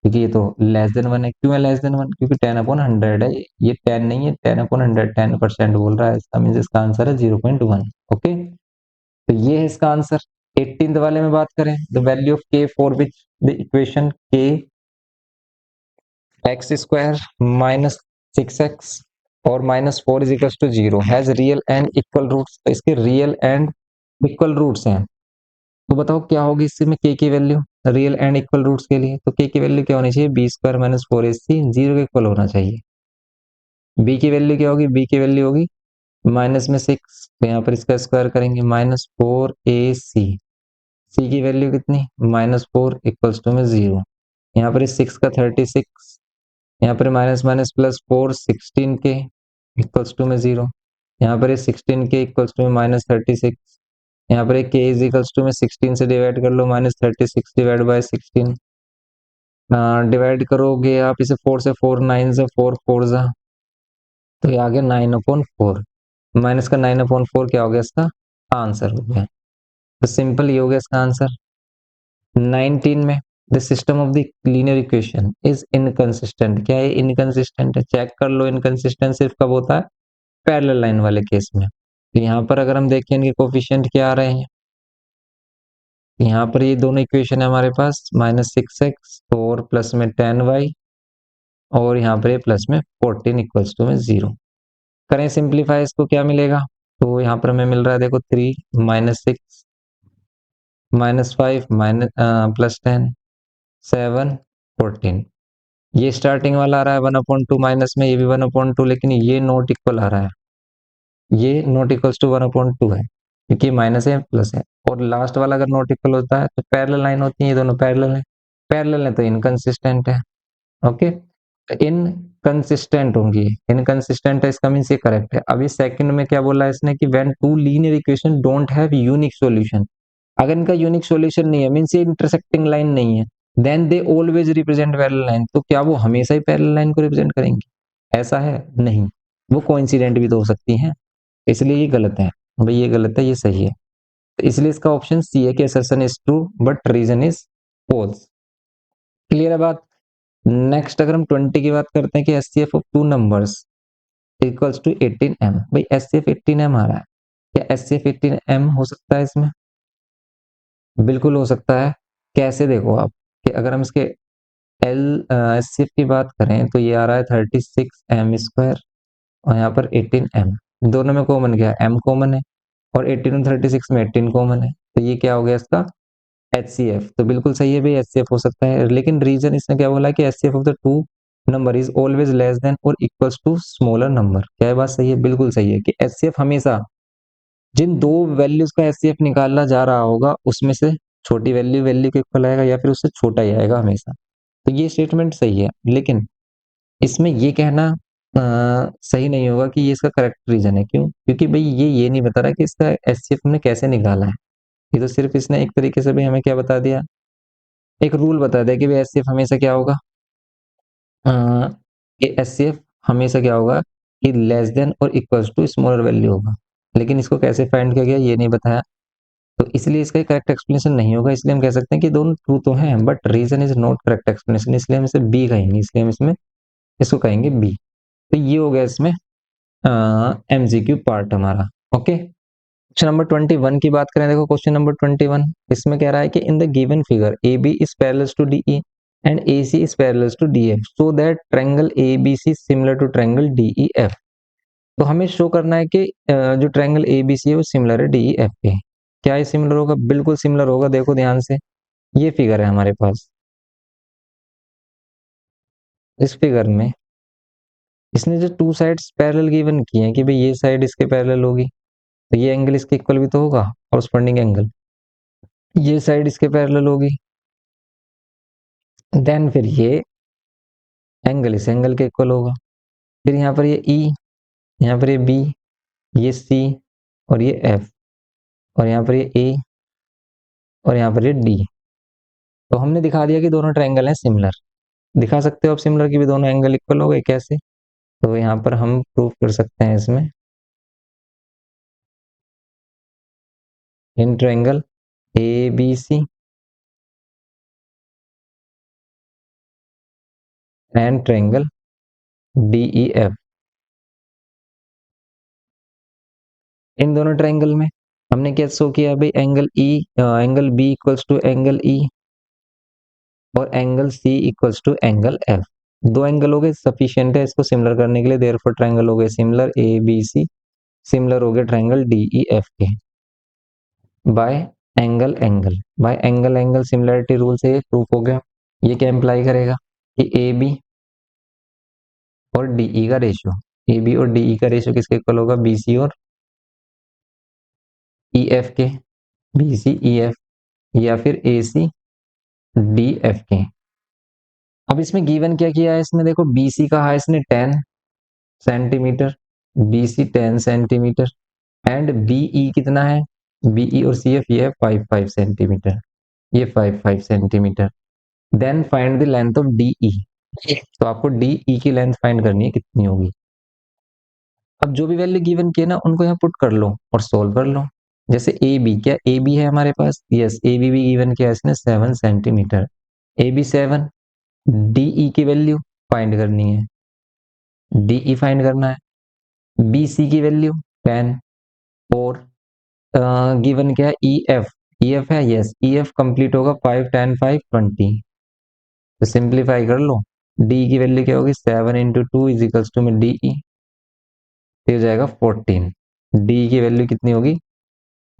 क्योंकि ये तो लेस देन 1 है। क्यों है लेस देन 1? क्योंकि 10/100 है, ये 10 नहीं है, 10/100 10% बोल रहा है, इसका मीन्स इसका आंसर है 0.1। ओके, तो ये है इसका आंसर। 18th वाले में बात करें, the value of k for which the equation k x square minus 6x और -4 is equal to 0 has real and equal roots, इसके रियल एंड इक्वल रूट्स हैं। तो बताओ क्या होगी इसमें k की value real and equal roots के लिए? तो k की वैल्यू क्या होनी चाहिए? b² - 4ac 0 के इक्वल होना चाहिए। b की वैल्यू क्या होगी? b की वैल्यू होगी माइनस में 6, तो यहाँ पर इसका स्क्वायर करेंगे -4ac। c की वैल्यू कितनी? -4 इक्वल्स टू में 0, यहाँ पर 6 का 36, यहाँ पर माइनस माइनस प्लस 4 16 के इक्वल्स टू में 0, यहाँ पर 16 के इक्वल्स टू में -36, यहाँ पर k इज इक्वल्स टू में 16 से डिवाइड कर लो, -36 डिवाइड बाय 16, डिवाइड करोगे आप इसे 4 से, 4 9 से, 4 4 जा, तो ये आ गया 9/4, माइनस का 9/4 क्या हो गया? इसका आंसर हो गया। तो सिंपल ये हो गया इसका आंसर। 19 में the system of the linear equation is inconsistent, क्या है? इनकंसिस्टेंट है। चेक कर लो इनकंसिस्टेंट सिर्फ कब होता है? पैरेलल लाइन वाले केस में। तो यहाँ पर अगर हम देखें इनके कोफिशिएंट क्या आ रहे हैं, यहाँ पर ये दोनों इक्वेशन है हमारे पास, -6x और प्लस में 10y और यहाँ पर ये प्लस में 14 इक्वल्स टू में 0। करें सिंप्लीफाई, इसको क्या मिलेगा? तो यहाँ पर हमें मिल रहा है देखो 3 -6 -5 +10 7 14। ये स्टार्टिंग वाला आ रहा है 1/2 माइनस में, ये भी 1/2, लेकिन ये नॉट इक्वल आ रहा है, ये नॉट इक्वल्स टू 1/2 है क्योंकि माइनस है प्लस है। और लास्ट वाला अगर नॉट इक्वल होता है तो पैरेलल लाइन होती है, ये दोनों पैरेलल है, पैरेलल है तो इनकंसिस्टेंट है। ओके, इनकंसिस्टेंट होंगी, इनकंसिस्टेंट है इसका मीन्स ये करेक्ट है। अभी सेकंड में क्या बोला है इसने कि when two linear equation don't have unique solution, अगर इनका यूनिक सॉल्यूशन नहीं है मीन्स ये इंटरसेक्टिंग लाइन नहीं है, then they always represent parallel line, तो क्या वो हमेशा ही पैरेलल लाइन को रिप्रेजेंट करेंगे? ऐसा है नहीं, वो कोइंसिडेंट भी तो हो सकती हैं, इसलिए ये गलत है भाई, ये गलत है, ये सही है। तो इसलिए इसका ऑप्शन सी है कि assertion is true but reason is false. Clear है बात? नेक्स्ट अगर हम 20 की बात करते हैं कि HCF of two numbers equals to 18m, भाई एचसीएफ 18m आ रहा है, क्या एचसीएफ 18m हो सकता है इसमें? बिल्कुल हो सकता है। कैसे? देखो आप कि अगर हम इसके एल एचसीएफ की बात करें तो ये आ रहा है 36m² और यहाँ पर 18m, दोनों में कॉमन क्या है? m कॉमन है, और 18 और 36 में 18 कॉमन है, तो ये क्या हो गया इसका HCF। तो बिल्कुल सही है भाई, HCF हो सकता है, लेकिन रीजन इसने क्या बोला कि HCF of the two number is always less than और इक्वल्स टू स्मॉलर नंबर। क्या है बात सही है? बिल्कुल सही है कि HCF हमेशा जिन दो वैल्यूज का HCF निकाला जा रहा होगा उसमें से छोटी वैल्यू वैल्यू के इक्वल आएगा या फिर उससे छोटा ही आएगा हमेशा। तो ये स्टेटमेंट सही है, लेकिन इसमें ये कहना सही नहीं होगा कि ये इसका करेक्ट रीजन है। क्यों? क्योंकि भाई ये नहीं बता रहा कि इसका HCF हमने कैसे निकाला है, ये तो सिर्फ इसने एक तरीके से भाई हमें क्या बता दिया, एक रूल बता दिया कि भाई HCF हमेशा क्या होगा, कि HCF हमेशा क्या होगा कि लेस देन और इक्वल्स टू स्मॉलर वैल्यू होगा, लेकिन इसको कैसे फाइंड किया गया ये नहीं बताया, तो इसलिए इसका करेक्ट एक्सप्लेनेशन नहीं होगा। इसलिए हम कह सकते हैं कि दोनों ट्रू तो हैं but reason is not correct explanation, इसलिए हम इसे बी कहेंगे, इसलिए हम इसमें इसको कहेंगे बी। तो ये हो गया इसमें MCQ पार्ट हमारा। ओके, क्वेश्चन नंबर 21 की बात करें, देखो क्वेश्चन नंबर 21 इसमें कह रहा है कि in the given figure AB is parallel to DE and AC is parallel to DF so that triangle ABC similar to triangle DEF। तो हमें शो करना है कि जो ट्रायंगल ABC है वो सिमिलर है DEF के। क्या ये सिमिलर होगा? बिल्कुल सिमिलर होगा। देखो ध्यान से, ये फिगर है हमारे पास, इस फिगर में इसने जो टू साइड्स पैरेलल गिवन किए हैं कि भाई ये साइड इसके पैरेलल होगी तो ये एंगल इसके इक्वल भी तो होगा, कॉरस्पॉन्डिंग एंगल, ये साइड इसके पैरेलल होगी, देन फिर ये एंगल इस एंगल के इक्वल होगा, फिर यहाँ पर ये E, यहाँ पर ये B, ये C और ये F, और यहाँ पर ये A और यहाँ पर ये D। तो हमने दिखा दिया कि दोनों ट्रायंगल हैं सिमिलर। दिखा सकते हो आप सिमिलर की भी दोनों एंगल इक्वल हो गए, कैसे? तो यहाँ पर हम प्रूव कर सकते हैं इसमें, इन triangle ABC and triangle DEF, इन दोनों ट्रायंगल में हमने क्या शो किया भाई, angle B equals to angle E और angle C equals to angle F। दो एंगल हो गए सफिशिएंट है इसको सिमिलर करने के लिए, देयरफॉर ट्रायंगल हो गए सिमिलर ABC सिमिलर हो गए ट्रायंगल DEF के बाय एंगल सिमिलरिटी रूल से ये प्रूफ हो गया। ये क्या इंप्लाई करेगा कि AB और DE का रेशियो, AB और DE का रेशियो किसके इक्वल होगा? BC और EF के, BC EF या फिर AC DF के। अब इसमें गिवन क्या किया है इसने, देखो BC का है इसने 10 centimetre, BC 10 centimetre and BE कितना है, BE और CF ये है 5 सेंटीमीटर, ये 5 centimetre. Then find the length of DE, तो आपको DE की लेंथ फाइंड करनी है कितनी होगी। अब जो भी वैल्यू गिवन की है ना उनको यहाँ पुट कर लो और सोल्व कर लो। जैसे AB, क्या AB है हमारे पास? यस, AB भी गिवन किया है इसने 7 सेंटीमीटर, AB 7, DE की वैल्यू फाइंड करनी है, DE फाइंड करना है, BC की वैल्यू 10 और गिवन क्या है EF, ई एफ है, यस ई एफ कंप्लीट होगा 5 10 5 20। तो सिंप्लीफाई कर लो, डी की वैल्यू क्या होगी 7 into two is equals to में डी ई, हो जाएगा 14। डी की वैल्यू कितनी होगी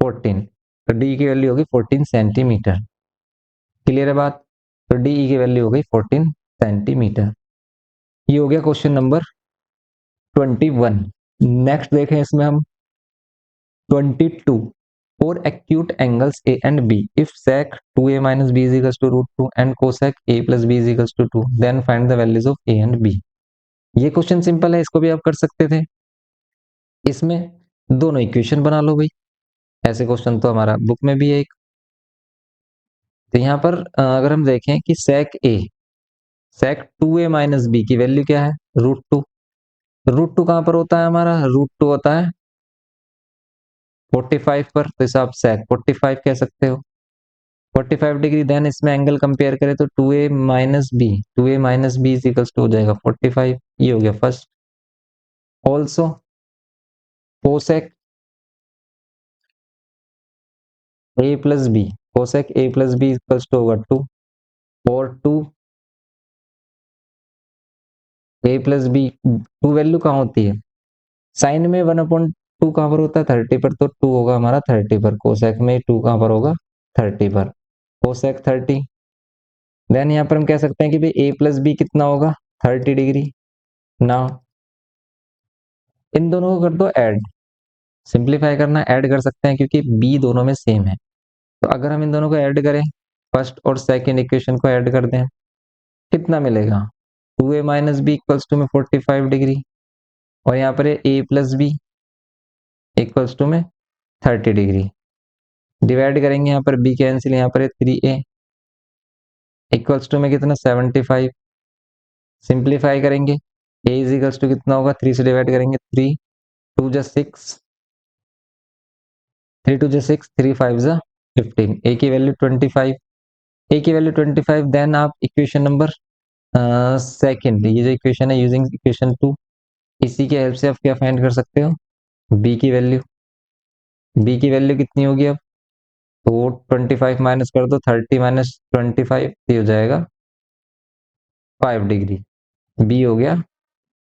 14, तो डी की वैल्यू होगी 14 सेंटीमीटर। क्लियर है बात? तो डी की वैल्यू हो गई 14 सेंटीमीटर। ये हो गया क्वेश्चन नंबर 21। नेक्स्ट देखें इसमें हम 22। Four acute angles A and B. If sec 2A minus B is equals to root 2 and cosec A plus B is equals to 2, then find the values of A and B. ये question simple है, इसको भी आप कर सकते थे। इसमें दोनों इक्वेशन बना लो भाई, ऐसे क्वेश्चन तो हमारा बुक में भी है एक। तो यहाँ पर अगर हम देखें कि सेक 2A माइनस बी की वैल्यू क्या है रूट 2। रूट 2 कहां पर होता है हमारा, रूट 2 होता है 45 पर, तो इसे आप सेक 45 कह सकते हो, 45 डिग्री। देन इसमें एंगल कंपेयर करें तो 2a minus B is equals to हो जाएगा 45। ये हो गया first. Also cosec A plus B, cosec A plus B equals to होगा 2, और 2 A plus B, to value कहाँ होती है साइन में, 1/2 कहाँ पर होता है 30 पर, तो 2 होगा हमारा 30 पर। कोसेक में 2 कहाँ पर होगा 30 पर, कोसेक 30। देन यहाँ पर हम कह सकते हैं कि भाई ए प्लस बी कितना होगा 30 डिग्री। ना इन दोनों को कर दो ऐड, सिंप्लीफाई करना ऐड कर सकते हैं क्योंकि बी दोनों में सेम है। तो अगर हम इन दोनों को ऐड करें, फर्स्ट और सेकंड इक्वेशन को ऐड कर दें, कितना मिलेगा 2a minus B equals to में 45 डिग्री, और यहाँ पर ए प्लस बी इक्वल्स टू में 30 डिग्री। डिवाइड करेंगे, यहाँ पर बी कैंसिल, यहाँ पर 3a इक्वल्स टू में कितना 75। सिंप्लीफाई करेंगे, a इज इक्वल्स टू कितना होगा 3 से डिवाइड करेंगे 3 2 जा 6, 3 2 जा 6, 3 5 जा 15, a की वैल्यू 25, a की वैल्यू 25। देन आप इक्वेशन नंबर सेकंड, ये जो इक्वेशन है यूजिंग इक्वेशन 2, इसी के हेल्प से आप क्या फाइंड कर सकते हो b की वैल्यू। b की वैल्यू कितनी होगी अब, तो 25 माइनस कर दो, 30 माइनस 25, ये हो जाएगा 5 डिग्री। b हो गया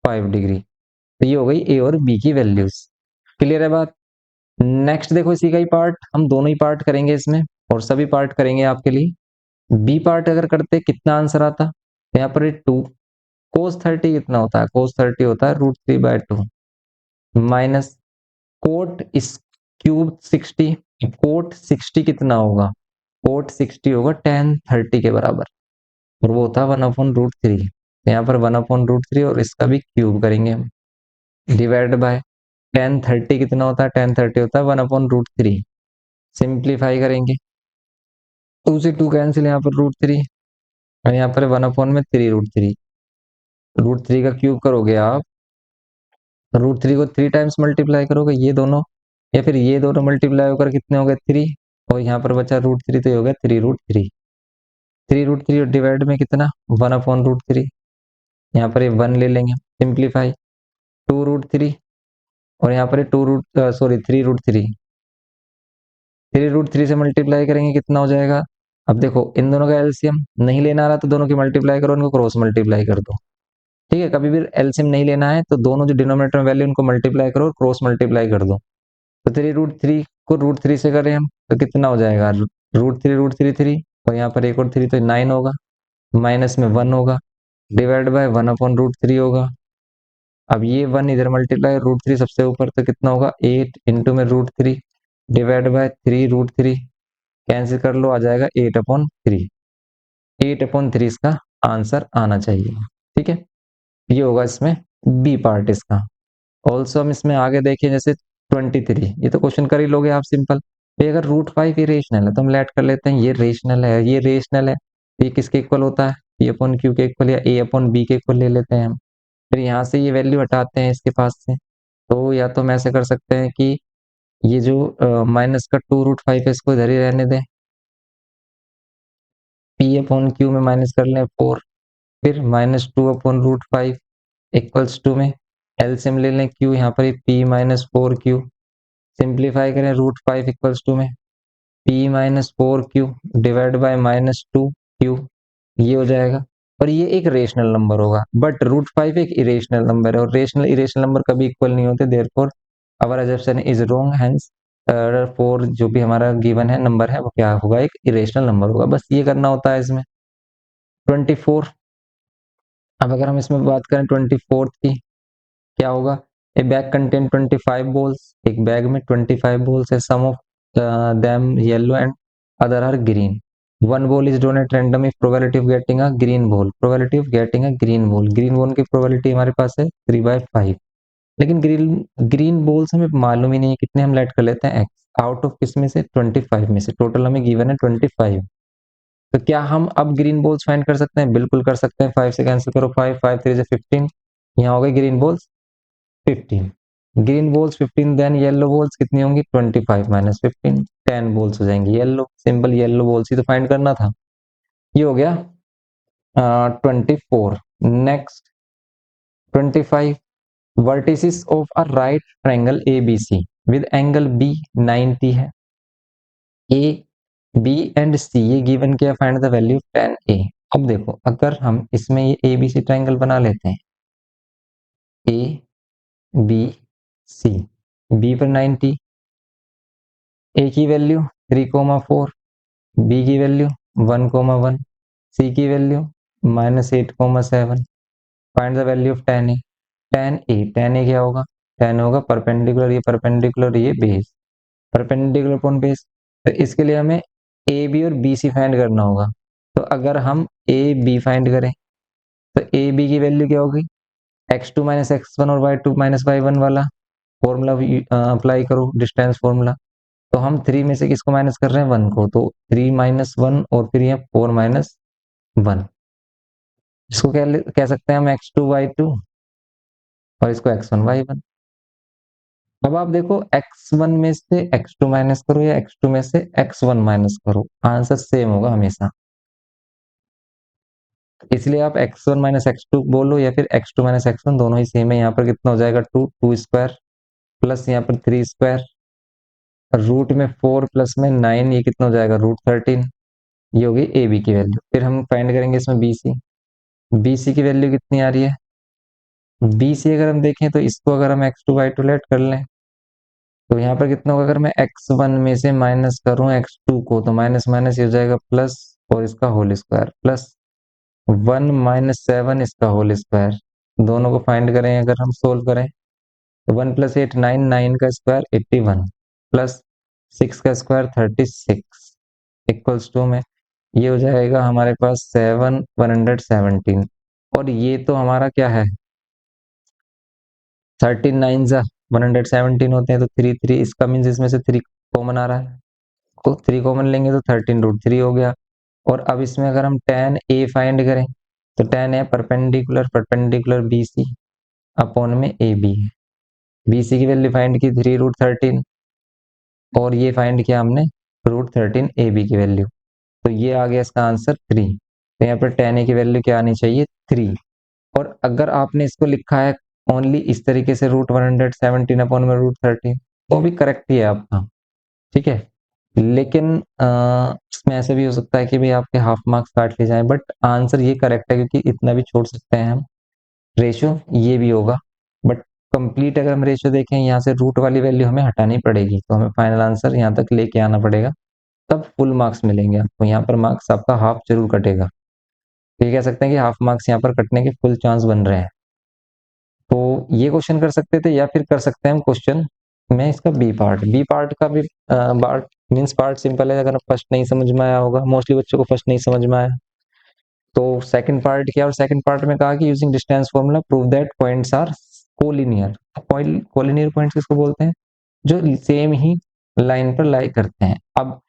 5 डिग्री। तो ये हो गई a और b की वैल्यूज। क्लियर है बात? नेक्स्ट देखो इसी का ही पार्ट, हम दोनों ही पार्ट करेंगे इसमें, और सभी पार्ट करेंगे आपके लिए। बी पार्ट अगर करते कितना आंसर आता, यहाँ पर 2, कोस 30 कितना होता है, कोस 30 होता है √3/2, माइनस कोट इस क्यूब 60, कोट 60 कितना होगा, कोट 60 होगा tan 30 के बराबर, और वो होता है 1/√3। यहाँ पर 1/√3 और इसका भी क्यूब करेंगे हम, डिवाइड बाय tan 30 कितना होता है, tan 30 होता है 1/√3। सिंप्लीफाई करेंगे, 2 से 2 कैंसिल, यहाँ पर √3, और यहाँ पर 1/3√3, √3 का क्यूब करोगे आप, √3 को 3 टाइम्स मल्टीप्लाई करोगे ये दोनों, या फिर ये दोनों मल्टीप्लाई होकर कितने हो गए 3, और यहाँ पर बचा √3, तो ये हो गया 3√3। 3√3 और डिवाइड में कितना 1/√3, यहाँ पर ये 1 ले लेंगे, सिंप्लीफाई 2√3, और यहाँ पर 3√3, 3√3 से मल्टीप्लाई करेंगे कितना हो जाएगा। अब देखो इन दोनों का एलसीएम नहीं लेना आ रहा तो दोनों की मल्टीप्लाई करो, इनको क्रॉस मल्टीप्लाई कर दो। ठीक है, कभी भी एलसीएम नहीं लेना है तो दोनों जो डिनोमिनेटर में वैल्यू उनको मल्टीप्लाई करो और क्रॉस मल्टीप्लाई कर दो। तो 3√3 को √3 से करें हम तो कितना हो जाएगा, √3 3, और यहाँ पर एक और 3 तो 9 होगा, माइनस में 1 होगा, डिवाइड बाय 1/√3 होगा। अब ये 1 इधर मल्टीप्लाई, √3 सबसे ऊपर, तो कितना होगा 8 इंटू में √3 डिवाइड बाय 3√3, कैंसिल कर लो, आ जाएगा 8/3। 8/3 इसका आंसर आना चाहिए। ठीक है, ये होगा इसमें बी पार्ट इसका। ऑल्सो हम इसमें आगे देखें जैसे 23, ये तो क्वेश्चन कर ही लोगे आप सिंपल। ये अगर √5 ये रेशनल है तो हम लेट कर लेते हैं, ये रेशनल है, ये रेशनल है, ये किसके इक्वल होता है P/Q के इक्वल, या A/B के इक्वल ले लेते हैं हम। फिर यहाँ से ये वैल्यू हटाते हैं इसके पास से, तो या तो हम ऐसे कर सकते हैं कि ये जो माइनस का 2√5 है इसको इधर ही रहने दें, P/Q में माइनस कर लें 4, फिर -2/√5 इक्वल्स टू में एलसीएम ले लें Q, यहाँ पर P-4Q, सिंप्लीफाई करें √5 इक्वल्स टू में p minus four Q divide by minus two Q, ये हो जाएगा। और ये एक रेशनल नंबर होगा, बट रूट फाइव एक इरेशनल नंबर है, और रेशनल इरेशनल नंबर कभी इक्वल नहीं होते, therefore our assumption is wrong, hence four जो भी हमारा गिवन है नंबर है वो क्या होगा, एक इरेशनल नंबर होगा। बस ये करना होता है इसमें। 24, अब अगर हम इसमें बात करें 24 की, क्या होगा, ए बैग कंटेन 25 बॉल्स, एक बैग में 25 बॉल्स है, some of them yellow and other are green, one ball is drawn at random if probability of getting a green ball, probability of getting a green ball, green ball की probability हमारे पास है 3/5, लेकिन green green balls हमें मालूम ही नहीं है कितने, हम लेट कर लेते हैं एक्स, आउट ऑफ किस में से 25 में से, टोटल हमें गिवन है 25। तो क्या हम अब ग्रीन बॉल्स फाइंड कर सकते हैं, बिल्कुल कर सकते हैं, 5 से कैंसिल करो, 5 5 3 15, यहाँ हो गए green balls 15, green balls 15, then yellow balls कितनी होंगी 25 माइनस 15, 10 बॉल्स हो जाएंगी येलो, सिंपल येलो बॉल्स ही तो फाइंड करना था। ये हो गया 24। Next 25, vertices of a right triangle A B C with angle B 90 है, ए बी एंड सी ये गिवन किया, find the value tan A. अब देखो अगर हम इसमें ये ए बी सी ट्रायंगल बना लेते हैं, ए बी सी, बी पर 90, ए की वैल्यू 3,4, बी की वैल्यू 1,1, सी की value -8,7, find the value of tan A. tan ए क्या होगा, tan होगा परपेंडिकुलर ये बेस, परपेंडिकुलर अपॉन बेस, तो इसके लिए हमें ए बी और बी सी फाइंड करना होगा। तो अगर हम ए बी फाइंड करें तो ए बी की वैल्यू क्या होगी, x2 माइनस एक्स वन और y2 माइनस y1 वाला फॉर्मूला अप्लाई करो, डिस्टेंस फॉर्मूला। तो हम 3 में से किसको माइनस कर रहे हैं, 1 को, तो 3 माइनस 1 और फिर यहाँ 4 माइनस 1, इसको कह सकते हैं हम x2 y2 और इसको x1 y1। अब आप देखो x1 में से x2 माइनस करो या x2 में से x1 माइनस करो, आंसर सेम होगा हमेशा, इसलिए आप x1 माइनस एक्स टू बोलो या फिर x2 माइनस x1, दोनों ही सेम है। यहाँ पर कितना हो जाएगा 2, 2 स्क्वायर प्लस यहाँ पर 3 स्क्वायर, रूट में 4 प्लस में 9, ये कितना हो जाएगा √13, ये होगी ए बी की वैल्यू। फिर हम फाइंड करेंगे इसमें बी सी, बी सी की वैल्यू कितनी आ रही है, बी सी अगर हम देखें तो इसको अगर हम x2 y2 लेट कर लें तो यहाँ पर कितना होगा, अगर मैं x1 में से माइनस करूं x2 को तो माइनस माइनस ये हो जाएगा प्लस, और इसका होल स्क्वायर प्लस 1 माइनस 7 इसका होल स्क्वायर, दोनों को फाइंड करें अगर हम सोल्व करें तो 1 प्लस 8 9, 9 का स्क्वायर 81 प्लस 6 का स्क्वायर 36 इक्वल्स टू में ये हो जाएगा हमारे पास 7 117, और ये तो हमारा क्या है 13 9 जा 117 होते हैं, तो 3 3 इसका मीन्स इसमें से 3 कॉमन आ रहा है, तो 3 कॉमन लेंगे तो 13√3 हो गया। और अब इसमें अगर हम tan ए फाइंड करें तो tan A perpendicular perpendicular B C upon में ए बी है, बी सी की वैल्यू फाइंड की 3√13 और ये फाइंड किया हमने √13 ए बी की वैल्यू, तो ये आ गया इसका आंसर 3। तो यहाँ पर tan ए की वैल्यू क्या आनी चाहिए 3। और अगर आपने इसको लिखा है ओनली इस तरीके से √117 अपॉन में √13 तो भी करेक्ट ही है आपका, ठीक है। लेकिन इसमें ऐसे भी हो सकता है कि भाई आपके हाफ मार्क्स काट लिए जाए, बट आंसर ये करेक्ट है क्योंकि इतना भी छोड़ सकते हैं हम, रेशियो ये भी होगा, बट कंप्लीट अगर हम रेशियो देखें यहाँ से रूट वाली वैल्यू हमें हटानी पड़ेगी, तो हमें फाइनल आंसर यहाँ तक लेके आना पड़ेगा, तब फुल मार्क्स मिलेंगे आपको। यहाँ पर मार्क्स आपका हाफ जरूर कटेगा, तो ये कह सकते हैं कि हाफ मार्क्स यहाँ पर कटने के फुल चांस बन रहे हैं। तो ये क्वेश्चन कर सकते थे, या फिर कर सकते हैं हम क्वेश्चन में इसका बी पार्ट का भी पार्ट मींस पार्ट सिंपल है, अगर फर्स्ट नहीं समझ में आया होगा, मोस्टली बच्चों को फर्स्ट नहीं समझ में आया तो सेकंड पार्ट किया, और सेकंड पार्ट में कहा कि using distance formula prove that points are collinear. Collinear points किसको बोलते हैं, जो सेम ही लाइन पर लाई करते हैं। अब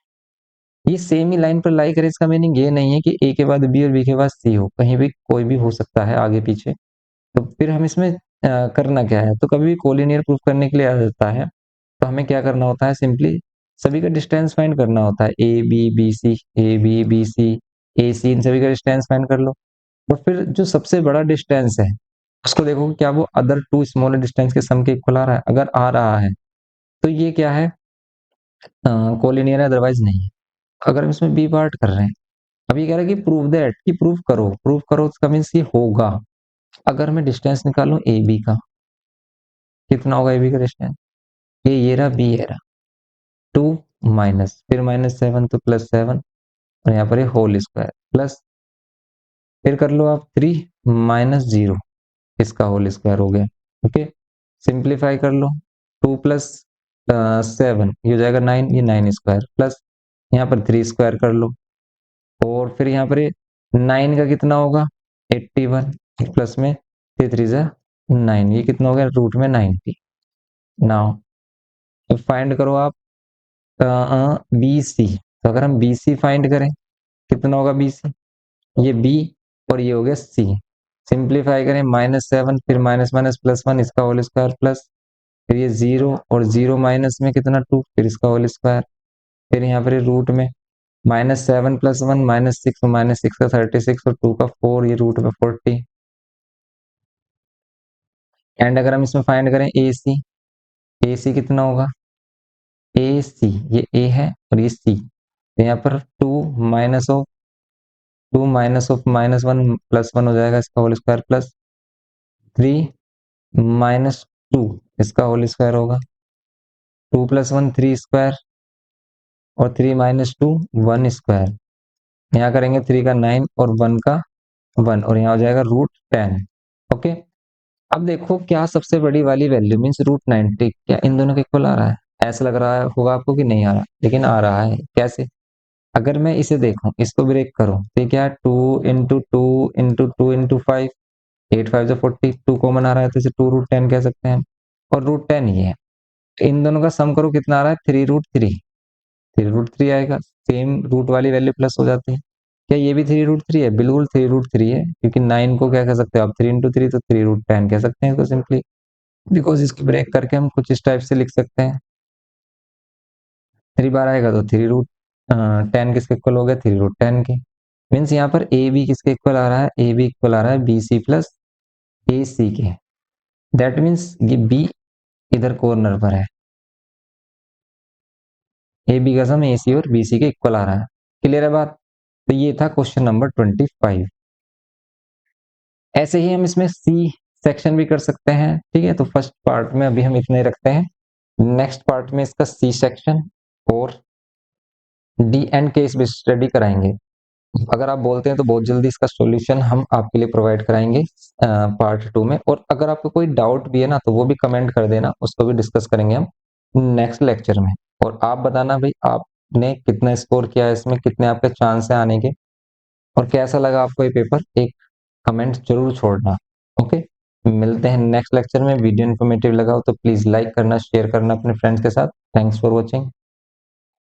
ये सेम ही लाइन पर लाई करे इसका मीनिंग ये नहीं है कि ए के बाद बी और बी के बाद सी हो, कहीं भी कोई भी हो सकता है आगे पीछे। तो फिर हम इसमें करना क्या है, तो कभी भी कोलिनियर प्रूफ करने के लिए आ जाता है तो हमें क्या करना होता है, सिंपली सभी का डिस्टेंस फाइंड करना होता है, A B B C A B B C A C, इन सभी का डिस्टेंस फाइंड कर लो। और फिर जो सबसे बड़ा डिस्टेंस है उसको देखो कि क्या वो अदर टू स्मॉलर डिस्टेंस के सम के इक्वल आ रहा है, अगर आ रहा है तो ये क्या है कोलिनियर है अदरवाइज नहीं है। अगर हम इसमें बी पार्ट कर रहे हैं, अब ये कह रहा है कि प्रूव दैट, कि प्रूव करो उसका मीन्स ये होगा। अगर मैं डिस्टेंस निकालूं ए बी का, कितना होगा ए बी का डिस्टेंस, ये रहा बी, ये रहा 2 माइनस, फिर -7 तो +7, और यहाँ पर ये होल स्क्वायर प्लस, फिर कर लो आप 3 -0, इसका होल स्क्वायर हो गया। ओके, सिंप्लीफाई कर लो, 2 प्लस 7 ये हो जाएगा 9, ये 9 स्क्वायर प्लस यहाँ पर 3 स्क्वायर कर लो, और फिर यहाँ पर ये 9 का कितना होगा 81, प्लस में 3 3 जा 9, ये कितना हो गया रूट में 90। नाउ तो फाइंड करो आप बी सी। तो अगर हम बी सी फाइंड करें, कितना होगा बी सी, ये बी और ये हो गया सी। सिंप्लीफाई करें, -7 फिर माइनस माइनस +1 इसका होल स्क्वायर प्लस, फिर ये 0 और 0 माइनस में कितना 2, फिर इसका होल स्क्वायर, फिर यहाँ पर रूट में -7 + 1 -6, -6 का 36 और 2 का 4, ये रूट में 40। एंड अगर हम इसमें फाइंड करें ए सी कितना होगा, ए सी, ये ए है और ये सी, तो यहाँ पर 2 माइनस ऑफ -1 +1 हो जाएगा इसका होल स्क्वायर प्लस 3 -2 इसका होल स्क्वायर होगा, 2 + 1 3 स्क्वायर और 3 -2 1 स्क्वायर, यहाँ करेंगे 3 का 9 और 1 का 1, और यहाँ हो जाएगा √10। ओके, अब देखो क्या सबसे बड़ी वाली वैल्यू मीन्स √90 क्या इन दोनों के इक्वल आ रहा है, ऐसा लग रहा है होगा आपको कि नहीं आ रहा, लेकिन आ रहा है। कैसे, अगर मैं इसे देखूं, इसको ब्रेक करूं, तो ये क्या है 2 × 2 × 2 × 5, 8 5 40, 2 कॉमन आ रहा है तो इसे 2√10 कह सकते हैं, और √10 ये है। तो इन दोनों का सम करो कितना आ रहा है 3√3, 3√3 आएगा, सेम रूट वाली वैल्यू प्लस हो जाती है। क्या ये भी 3√3 है, बिल्कुल 3√3 है, क्योंकि 9 को क्या कह सकते हो आप 3 × 3 तो 3√10 कह सकते हैं इसको सिंपली, बिकॉज इसको ब्रेक करके हम कुछ इस टाइप से लिख सकते हैं, 3 बार आएगा तो 3√10 किसके इक्वल हो गया 3√10 के। मीन्स यहाँ पर ए बी किसके इक्वल आ रहा है, ए बी इक्वल आ रहा है बी सी प्लस ए सी के। दैट मीन्स ये बी इधर कॉर्नर पर है, ए बी का सम ए सी और बी सी के इक्वल आ रहा है। क्लियर है बात, तो ये था क्वेश्चन नंबर 25। ऐसे ही हम इसमें सी सेक्शन भी कर सकते हैं। ठीक है, तो फर्स्ट पार्ट में अभी हम इतने रखते हैं, नेक्स्ट पार्ट में इसका सी सेक्शन और D and case based study कराएंगे। अगर आप बोलते हैं तो बहुत जल्दी इसका सॉल्यूशन हम आपके लिए प्रोवाइड कराएंगे पार्ट 2 में, और अगर आपको कोई डाउट भी है ना तो वो भी कमेंट कर देना, उसको भी डिस्कस करेंगे हम नेक्स्ट लेक्चर में। और आप बताना भाई आपने कितना स्कोर किया है इसमें, कितने आपके चांस है आने के, और कैसा लगा आपको ये पेपर, एक कमेंट जरूर छोड़ना। ओके, मिलते हैं नेक्स्ट लेक्चर में। वीडियो इन्फॉर्मेटिव लगा हो तो प्लीज लाइक करना, शेयर करना अपने फ्रेंड्स के साथ। Thanks for watching.